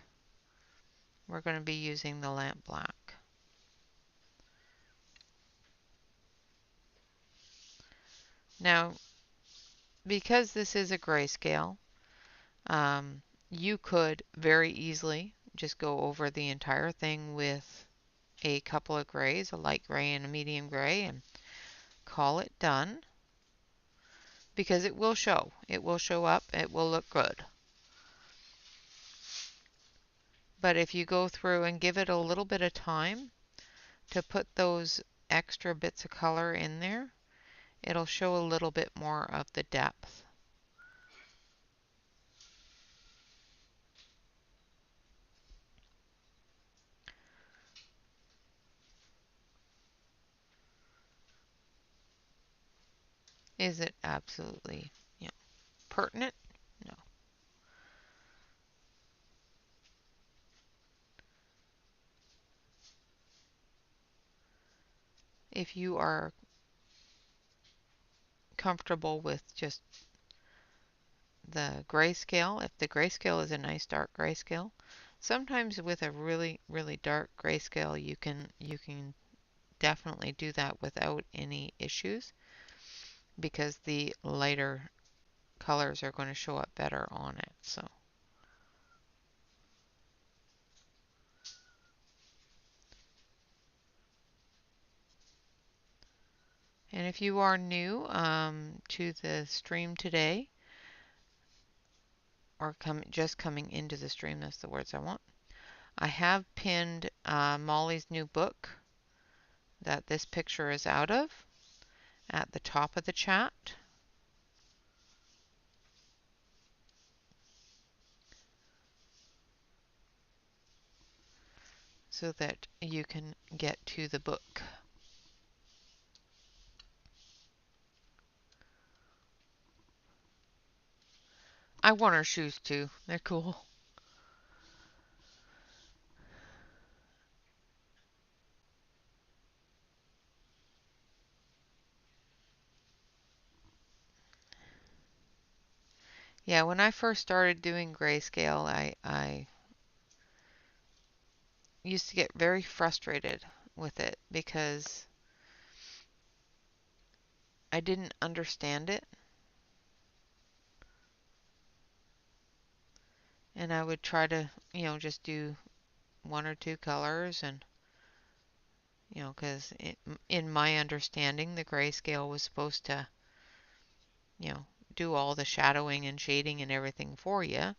we're going to be using the lamp black. Now, because this is a grayscale, you could very easily just go over the entire thing with a couple of grays, a light gray and a medium gray, and call it done. Because it will show. It will show up. It will look good. But if you go through and give it a little bit of time to put those extra bits of color in there, it'll show a little bit more of the depth. Is it absolutely, pertinent? No. If you are comfortable with just the grayscale, if the grayscale is a nice dark grayscale, sometimes with a really, really dark grayscale, you can definitely do that without any issues because the lighter colors are going to show up better on it. So. And if you are new to the stream today, or just coming into the stream, that's the words I want, I have pinned Molly's new book that this picture is out of at the top of the chat. So that you can get to the book. I want her shoes too. They're cool. Yeah, when I first started doing grayscale, I used to get very frustrated with it because I didn't understand it, and I would try to, just do one or two colors and, because in my understanding, the grayscale was supposed to, you know, do all the shadowing and shading and everything for you.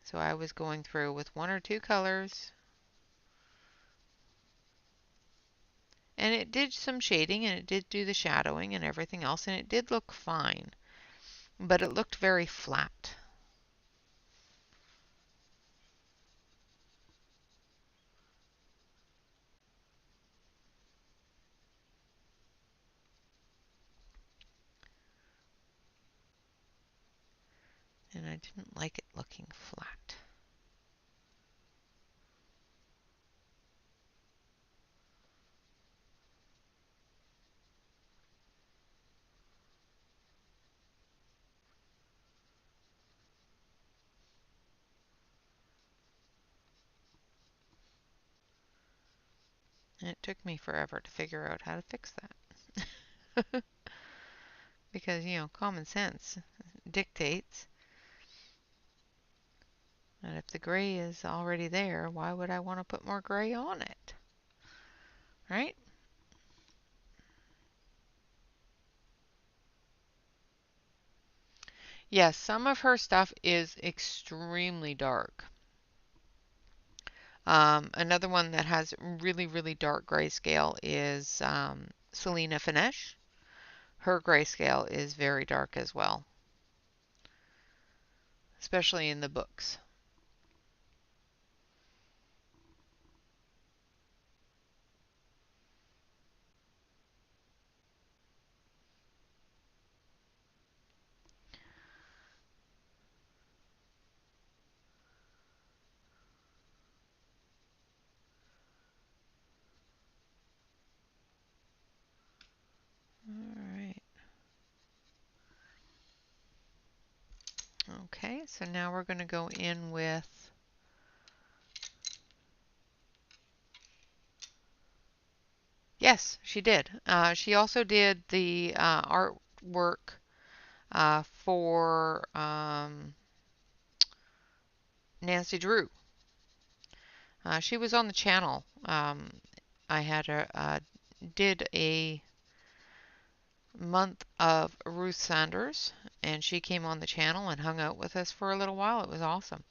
So I was going through with one or two colors, and it did some shading and it did do the shadowing and everything else, and it did look fine, but it looked very flat. And I didn't like it looking flat. And it took me forever to figure out how to fix that. Because, common sense dictates that if the gray is already there, why would I want to put more gray on it? Right? Yes, some of her stuff is extremely dark. Another one that has really, really dark grayscale is Selena Finesh. Her grayscale is very dark as well, especially in the books. All right. Okay, so now we're going to go in with Yes, she did. She also did the artwork for Nancy Drew. She was on the channel. I had did a month of Ruth Sanders, and she came on the channel and hung out with us for a little while. It was awesome.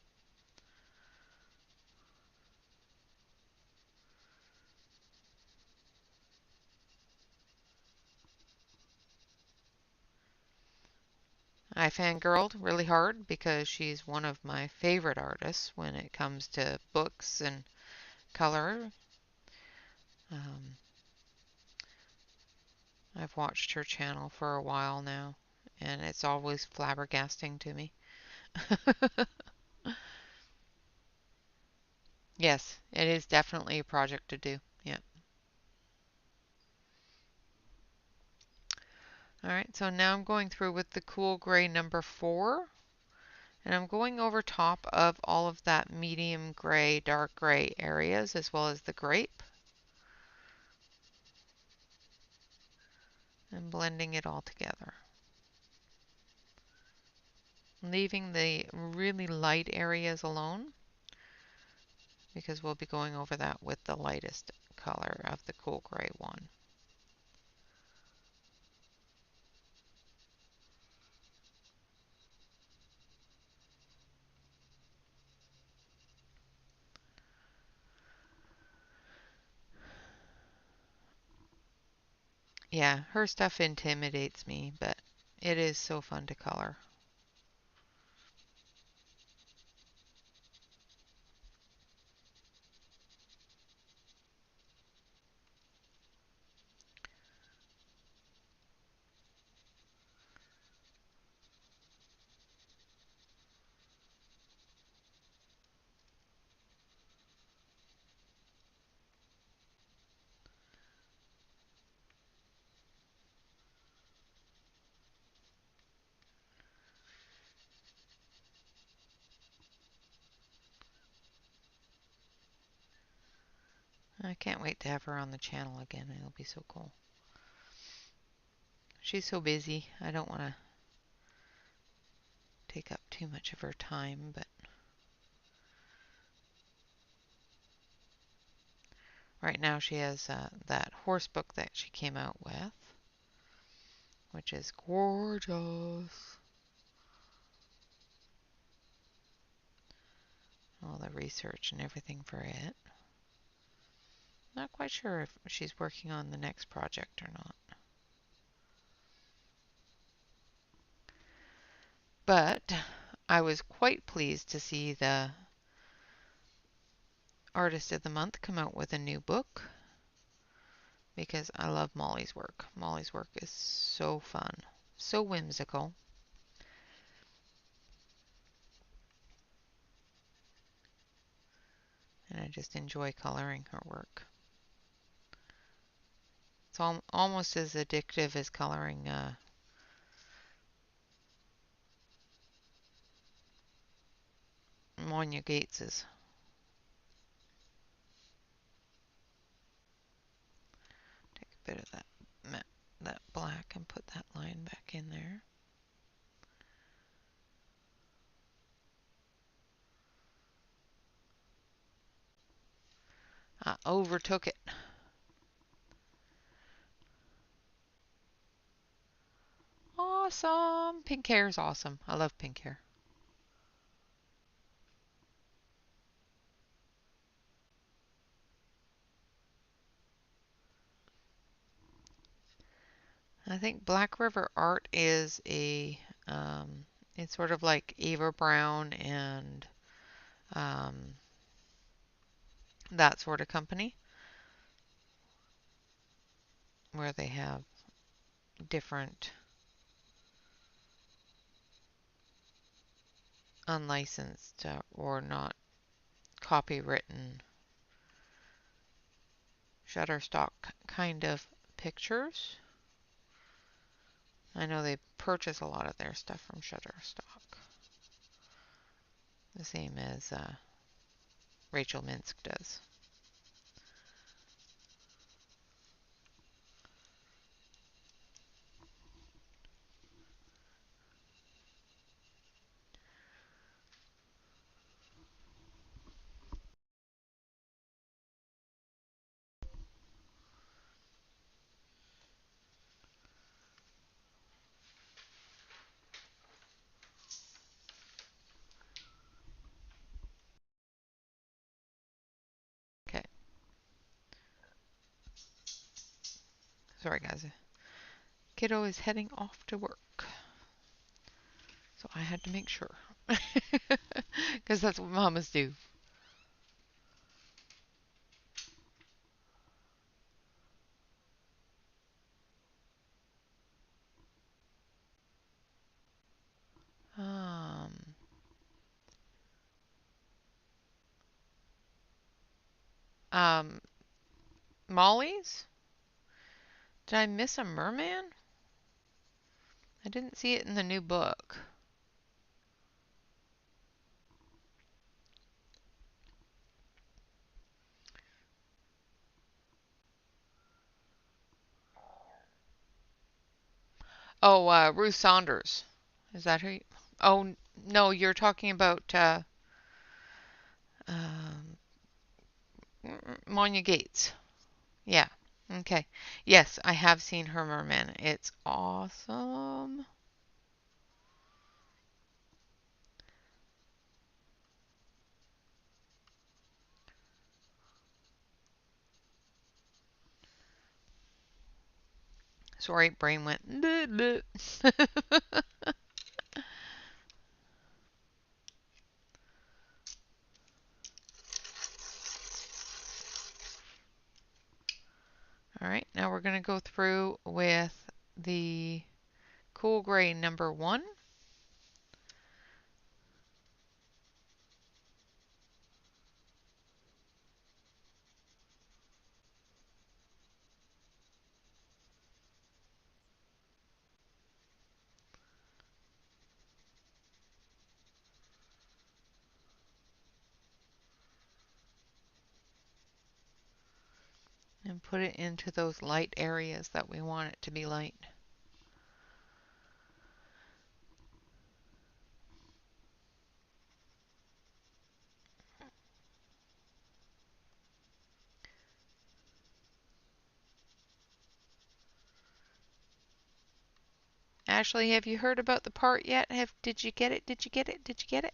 I fangirled really hard because she's one of my favorite artists when it comes to books and color. Um, I've watched her channel for a while now, and it's always flabbergasting to me. Yes, it is definitely a project to do. Yeah. All right, so now I'm going through with the cool gray number 4, and I'm going over top of all of that medium gray, dark gray areas as well as the grape and blending it all together. Leaving the really light areas alone because we'll be going over that with the lightest color of the cool gray one. Yeah, her stuff intimidates me, but it is so fun to color. I can't wait to have her on the channel again. It'll be so cool. She's so busy. I don't want to take up too much of her time, but right now she has that horse book that she came out with, which is gorgeous. All the research and everything for it. Not quite sure if she's working on the next project or not. But I was quite pleased to see the Artist of the Month come out with a new book because I love Molly's work. Molly's work is so fun, so whimsical. And I just enjoy coloring her work. It's almost as addictive as coloring Monya Gates's. Take a bit of that black and put that line back in there. I overtook it. Awesome! Pink hair is awesome. I love pink hair. I think Black River Art is it's sort of like Ava Brown and that sort of company where they have different unlicensed or not copywritten Shutterstock kind of pictures. I know they purchase a lot of their stuff from Shutterstock. The same as Rachel Minsk does. Okay. Sorry guys. Kiddo is heading off to work. So I had to make sure. Because that's what mamas do. Um, um, Molly's? Did I miss a merman? I didn't see it in the new book. Oh, Ruth Saunders. Is that who? Oh, no, you're talking about um, Monya Gates. Yeah. Okay. Yes, I have seen her merman. It's awesome. Sorry, brain went. Bleh, bleh. All right, now we're going to go through with the cool gray number 1. and put it into those light areas that we want it to be light. Ashley, have you heard about the part yet? Did you get it? Did you get it? Did you get it?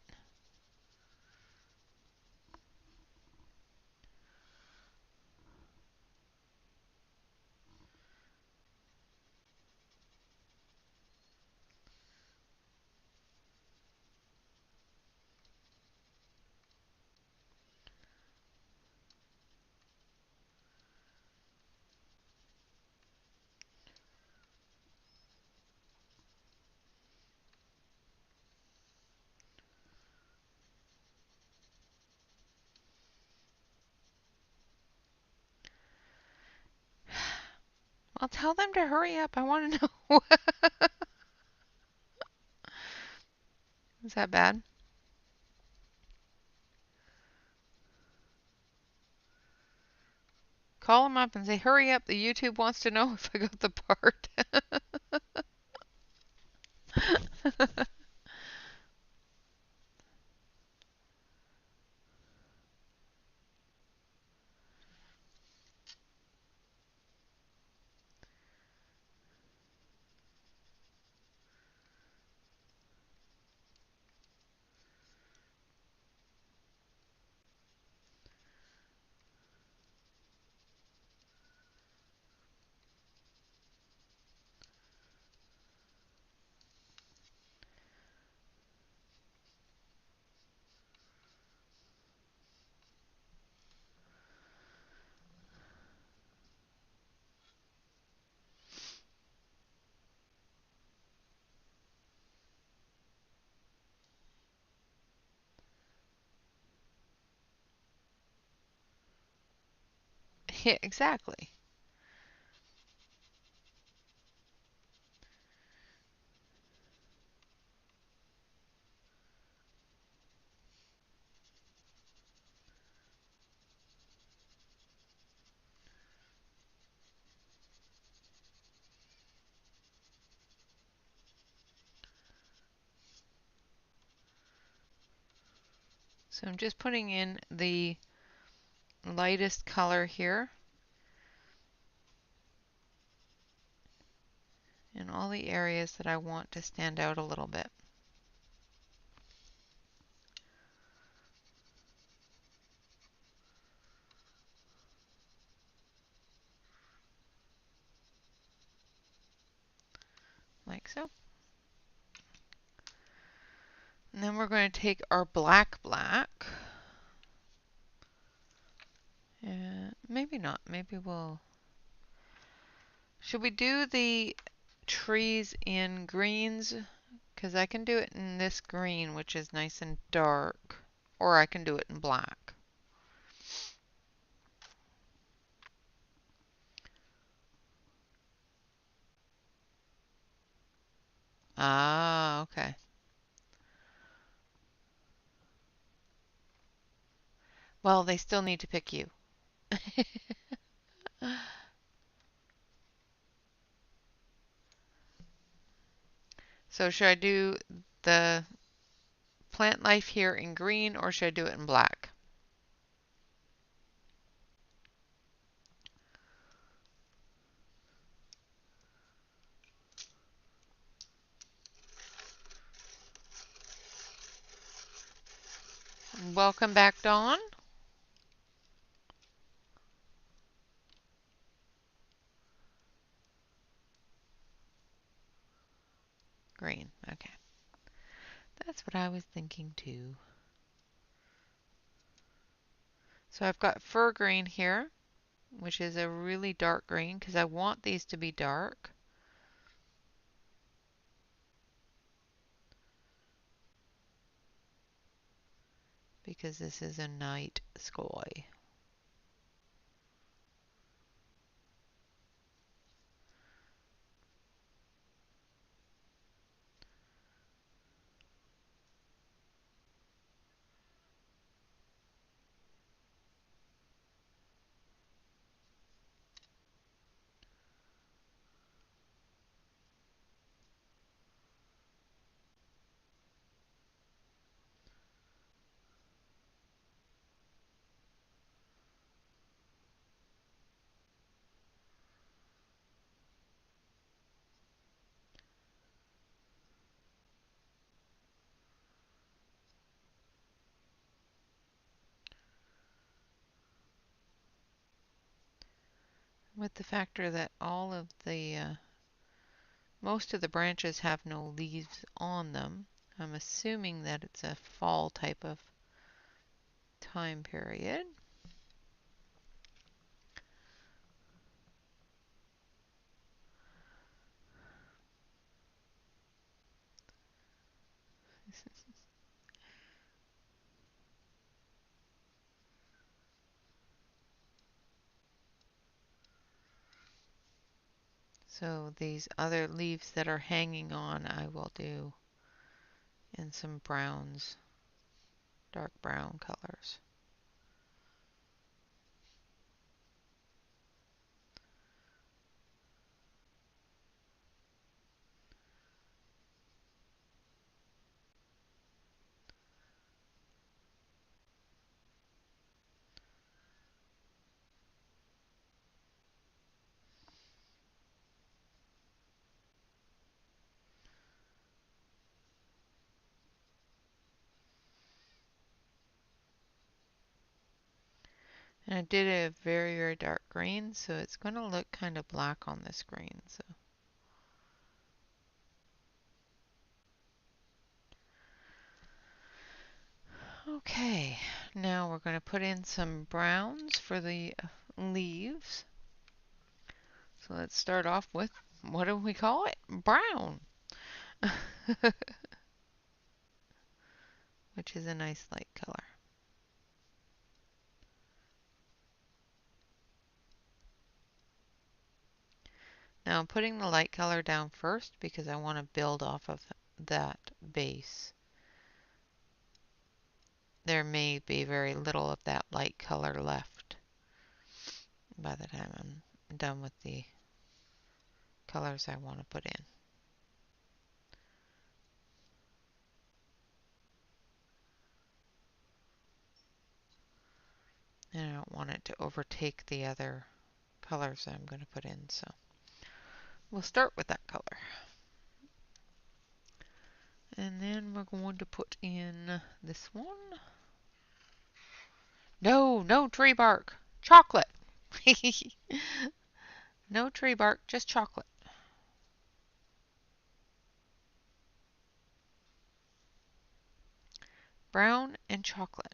Well, tell them to hurry up. I want to know. Is that bad? Call them up and say, hurry up. The YouTube wants to know if I got the part. Yeah, exactly. So I'm just putting in the lightest color here in all the areas that I want to stand out a little bit. Like so. And then we're going to take our black. Maybe not. Maybe we'll... Should we do the trees in greens? Because I can do it in this green, which is nice and dark. Or I can do it in black. Ah, okay. Well, they still need to pick you. So should I do the plant life here in green or should I do it in black? Welcome back, Dawn. Green. Okay. That's what I was thinking too. So I've got fir green here, which is a really dark green because I want these to be dark. Because this is a night sky. with the factor that all of the most of the branches have no leaves on them, I'm assuming that it's a fall type of time period. So these other leaves that are hanging on, I will do in some browns, dark brown colors. And I did a very, very dark green, so it's going to look kind of black on this green. So okay, now we're going to put in some browns for the leaves. So let's start off with, what do we call it? Brown. Which is a nice light color. Now I'm putting the light color down first because I want to build off of that base. There may be very little of that light color left by the time I'm done with the colors I want to put in. And I don't want it to overtake the other colors I'm going to put in, so we'll start with that color. And then we're going to put in this one. No, no tree bark. Chocolate. No tree bark, just chocolate. Brown and chocolate.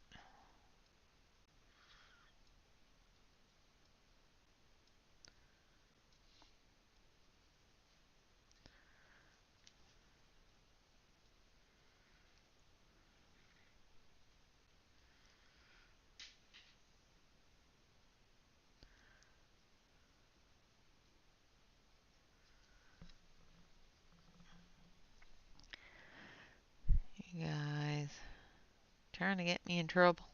You guys trying to get me in trouble.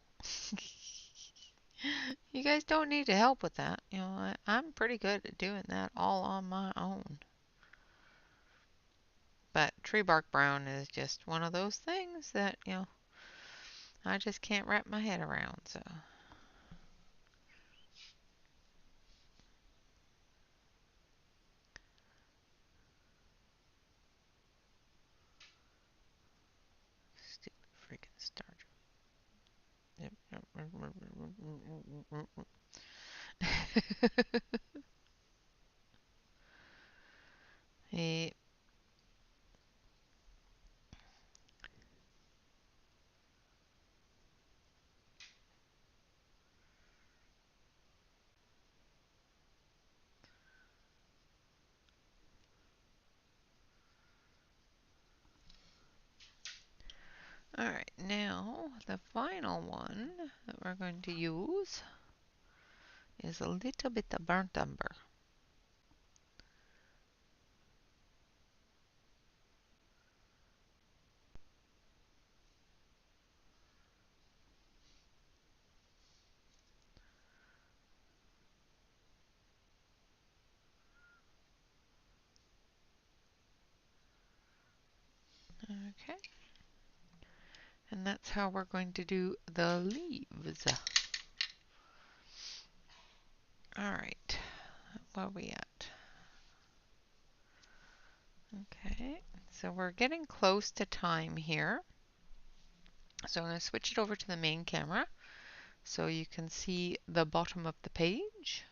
You guys don't need to help with that. You know, I'm pretty good at doing that all on my own. But tree bark brown is just one of those things that, you know, I just can't wrap my head around, so. Stupid freaking star. Hey. Alright, now the final one that we're going to use is a little bit of burnt umber. Okay. And that's how we're going to do the leaves. Alright, where are we at? Okay, so we're getting close to time here. So I'm going to switch it over to the main camera so you can see the bottom of the page.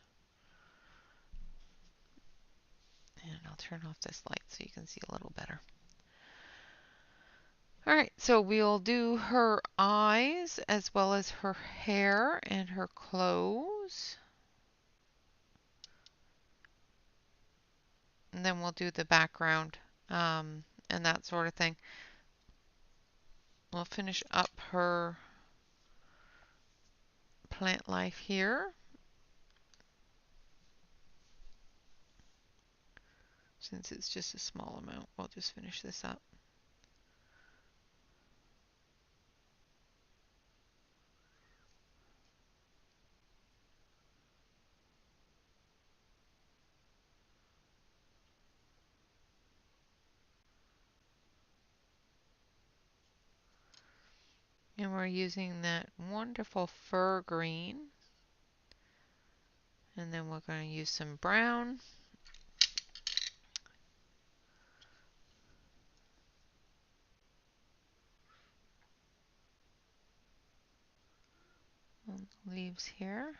And I'll turn off this light so you can see a little better. All right, so we'll do her eyes as well as her hair and her clothes. And then we'll do the background and that sort of thing. We'll finish up her plant life here. Since it's just a small amount, we'll just finish this up. And we're using that wonderful fir green. And then we're going to use some brown. On the leaves here.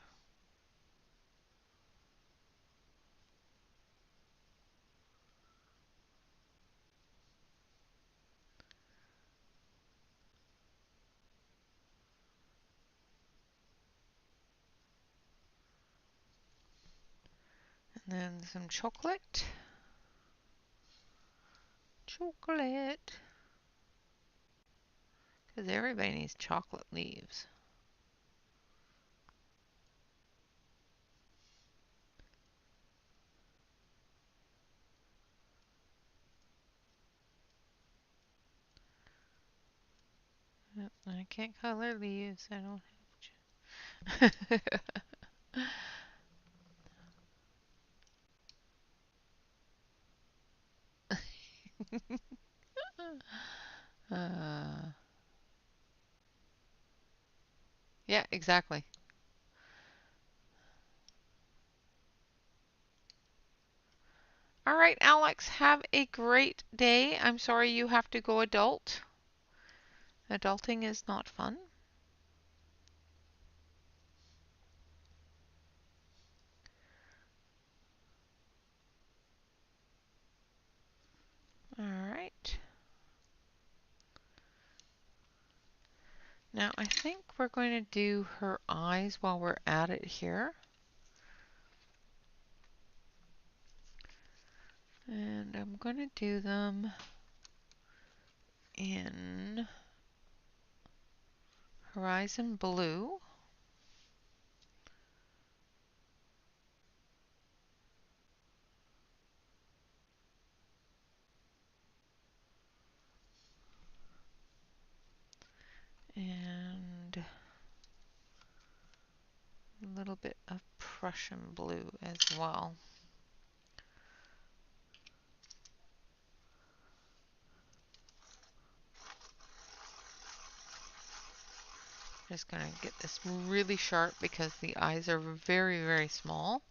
And then some chocolate. Chocolate. Because everybody needs chocolate leaves. Yep, I can't color leaves. I don't have. uh, yeah, exactly. All right, Alex, have a great day. I'm sorry you have to go adult. Adulting is not fun. All right. Now I think we're going to do her eyes while we're at it here. And I'm going to do them in Horizon Blue. And a little bit of Prussian blue as well. Just going to get this really sharp because the eyes are very, very small.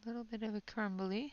A little bit of a crumbly.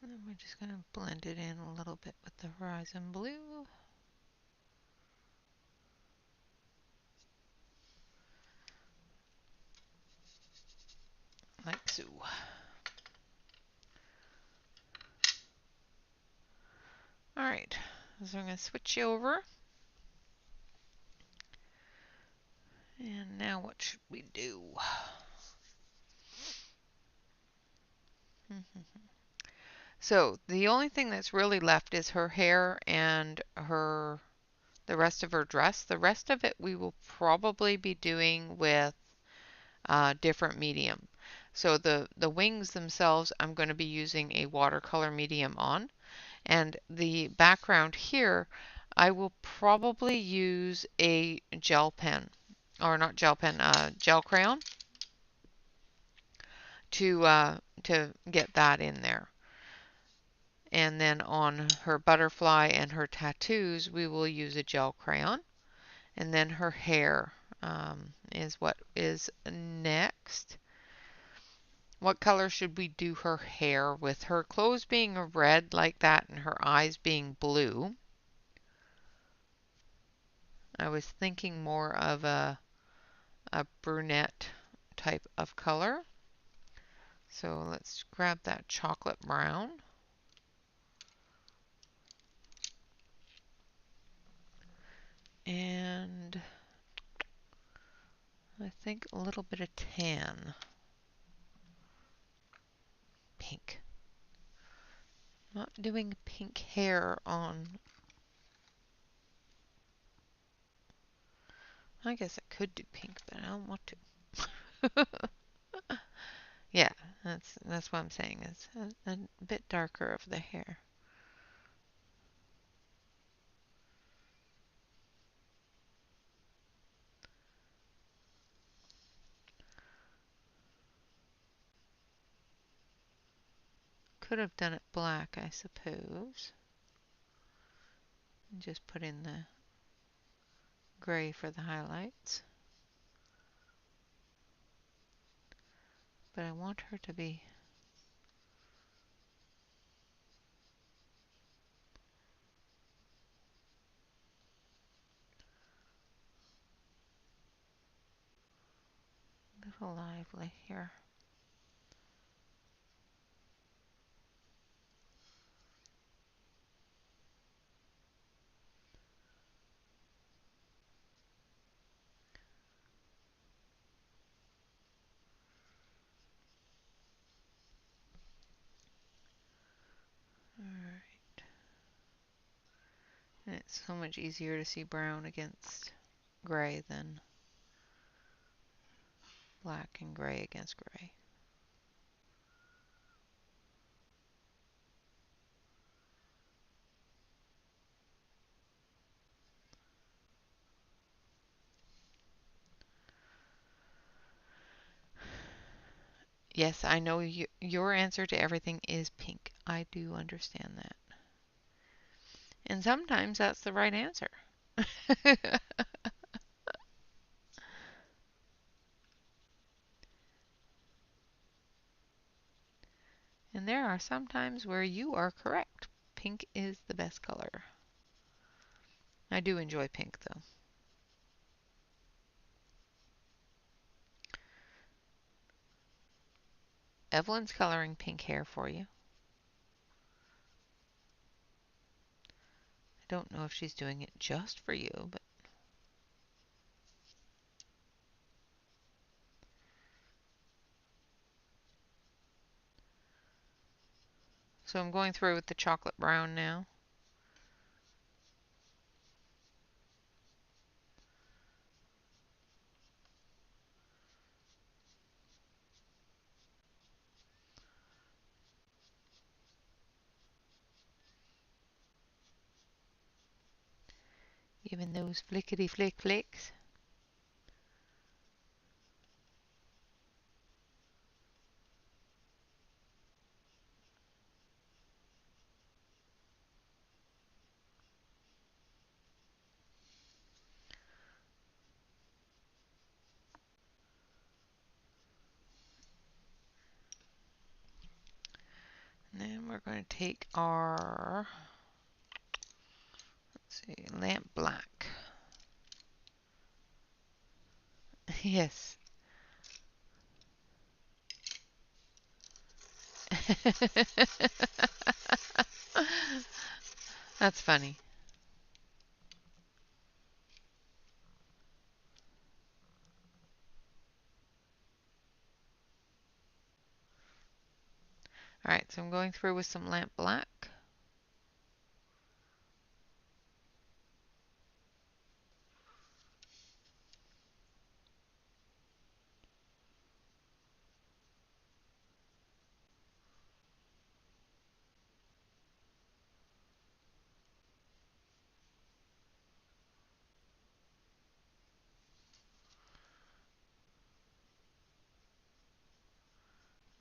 And then we're just going to blend it in a little bit with the Horizon Blue. So all right, so I'm going to switch you over. And now what should we do? So the only thing that's really left is her hair and the rest of her dress. The rest of it we will probably be doing with different medium. So the wings themselves, I'm going to be using a watercolor medium on. And the background here, I will probably use a gel pen, or not gel pen, gel crayon to get that in there. And then on her butterfly and her tattoos, we will use a gel crayon. And then her hair is what is next. What color should we do her hair with? Her clothes being a red like that and her eyes being blue. I was thinking more of a brunette type of color. So let's grab that chocolate brown. And I think a little bit of tan. Pink. Not doing pink hair on. I guess I could do pink, but I don't want to. Yeah, that's what I'm saying. It's a bit darker of the hair. Could have done it black, I suppose. And just put in the gray for the highlights. But I want her to be a little lively here. Alright. And it's so much easier to see brown against gray than black and gray against gray. Yes, I know your answer to everything is pink. I do understand that. And sometimes that's the right answer. And there are some times where you are correct. Pink is the best color. I do enjoy pink though. Evelyn's coloring pink hair for you. I don't know if she's doing it just for you, but so I'm going through with the chocolate brown now. Even those flickety flick flicks. And then we're going to take our, let's see, lamp black. Yes. That's funny. All right, so I'm going through with some lamp black.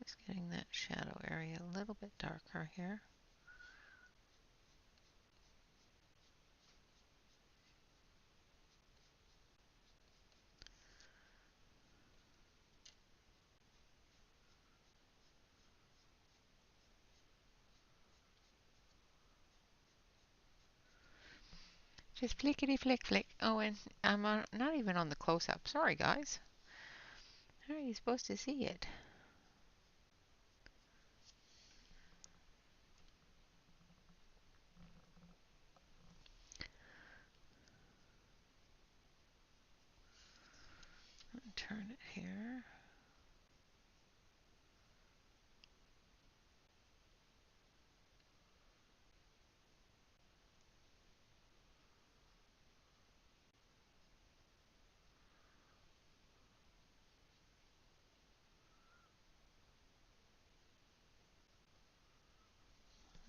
Just getting that shadow area a little bit darker here. Just flickety flick flick. Oh, and I'm not even on the close-up. Sorry, guys. How are you supposed to see it? Turn it here.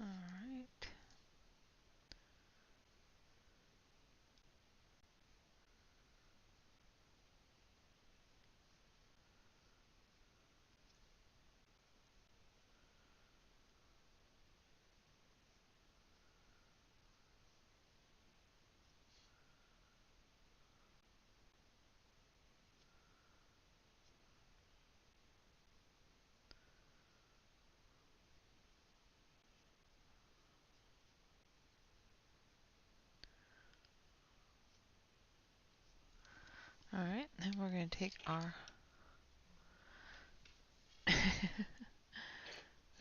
All right. All right, then we're going to take our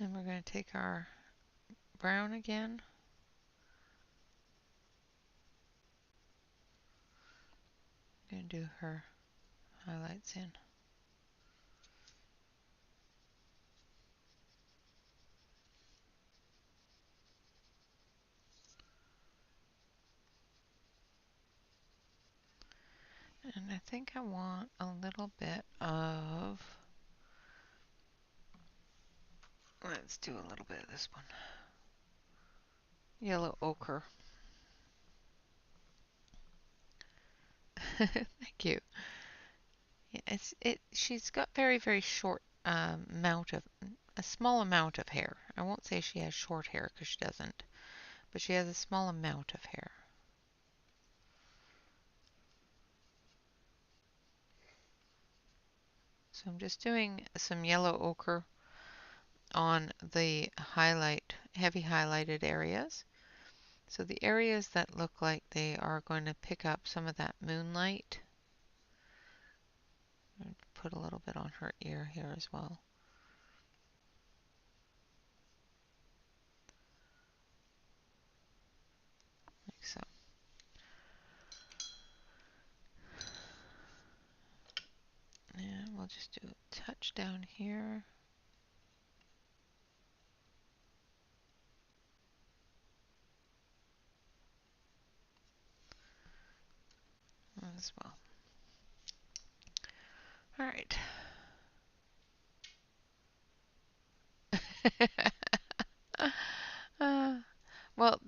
then we're going to take our brown again. Going to do her highlights in. And I think I want a little bit of, let's do a little bit of this one. Yellow ochre. Thank you. Yeah, she's got very short amount of, a small amount of hair. I won't say she has short hair because she doesn't, but she has a small amount of hair. So I'm just doing some yellow ochre on the heavy highlighted areas. So the areas that look like they are going to pick up some of that moonlight. I'll put a little bit on her ear here as well. Like so. And we'll just do a touch down here. As well. All right. Well,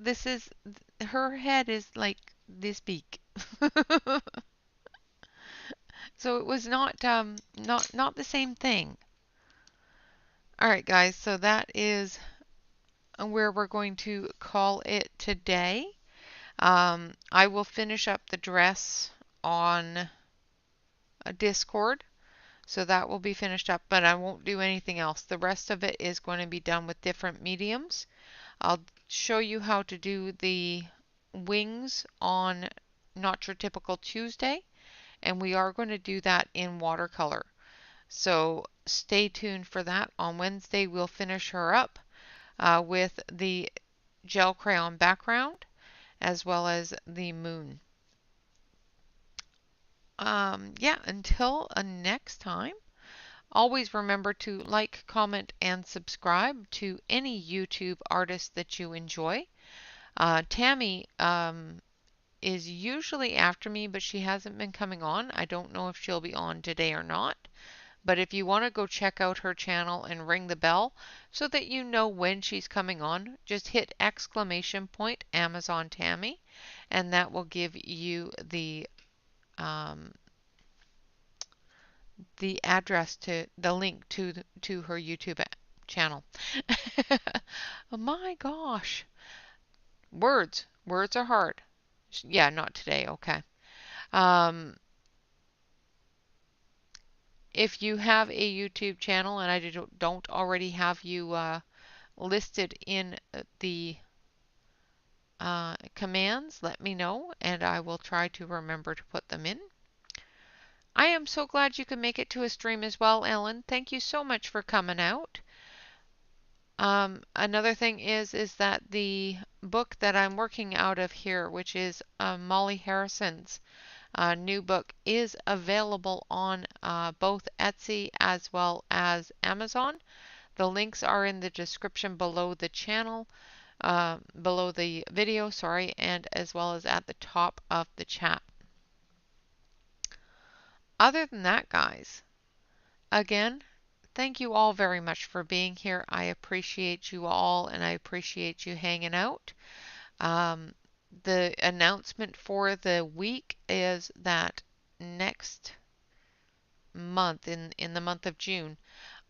her head is like this big. So it was not the same thing. All right, guys, so that is where we're going to call it today. I will finish up the dress on a Discord, so that will be finished up, but I won't do anything else. The rest of it is going to be done with different mediums. I'll show you how to do the wings on Not Your Typical Tuesday, and we are going to do that in watercolor. So stay tuned for that. On Wednesday, we'll finish her up with the gel crayon background as well as the moon. Yeah, until next time, always remember to like, comment, and subscribe to any YouTube artist that you enjoy. Tammy is usually after me, but she hasn't been coming on. I don't know if she'll be on today or not. But if you want to go check out her channel and ring the bell so that you know when she's coming on, just hit exclamation point Amazon Tammy, and that will give you um, the address to the link to her YouTube channel. Oh my gosh. Words are hard. Yeah, not today. Okay. Um, if you have a YouTube channel and I don't already have you listed in the commands, let me know and I will try to remember to put them in. I am so glad you could make it to a stream as well, Ellen. Thank you so much for coming out. Another thing is that the book that I'm working out of here, which is Molly Harrison's new book, is available on both Etsy as well as Amazon. The links are in the description below the channel, below the video, sorry, and as well as at the top of the chat. Other than that, guys, again, thank you all very much for being here. I appreciate you all and I appreciate you hanging out. Um, the announcement for the week is that next month, in the month of June,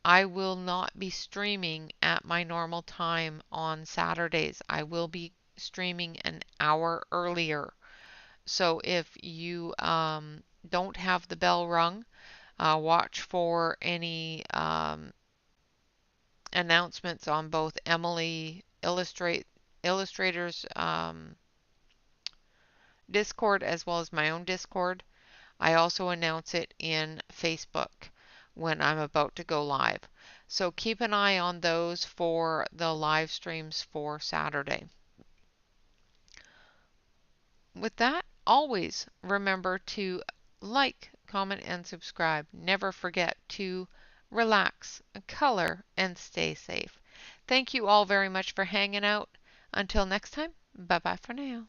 I will not be streaming at my normal time on Saturdays. I will be streaming an hour earlier. So if you don't have the bell rung, watch for any announcements on both Emily Illustrator's Discord as well as my own Discord. I also announce it in Facebook when I'm about to go live. So keep an eye on those for the live streams for Saturday. With that, always remember to like, comment, and subscribe. Never forget to relax, color, and stay safe. Thank you all very much for hanging out. Until next time, bye bye for now.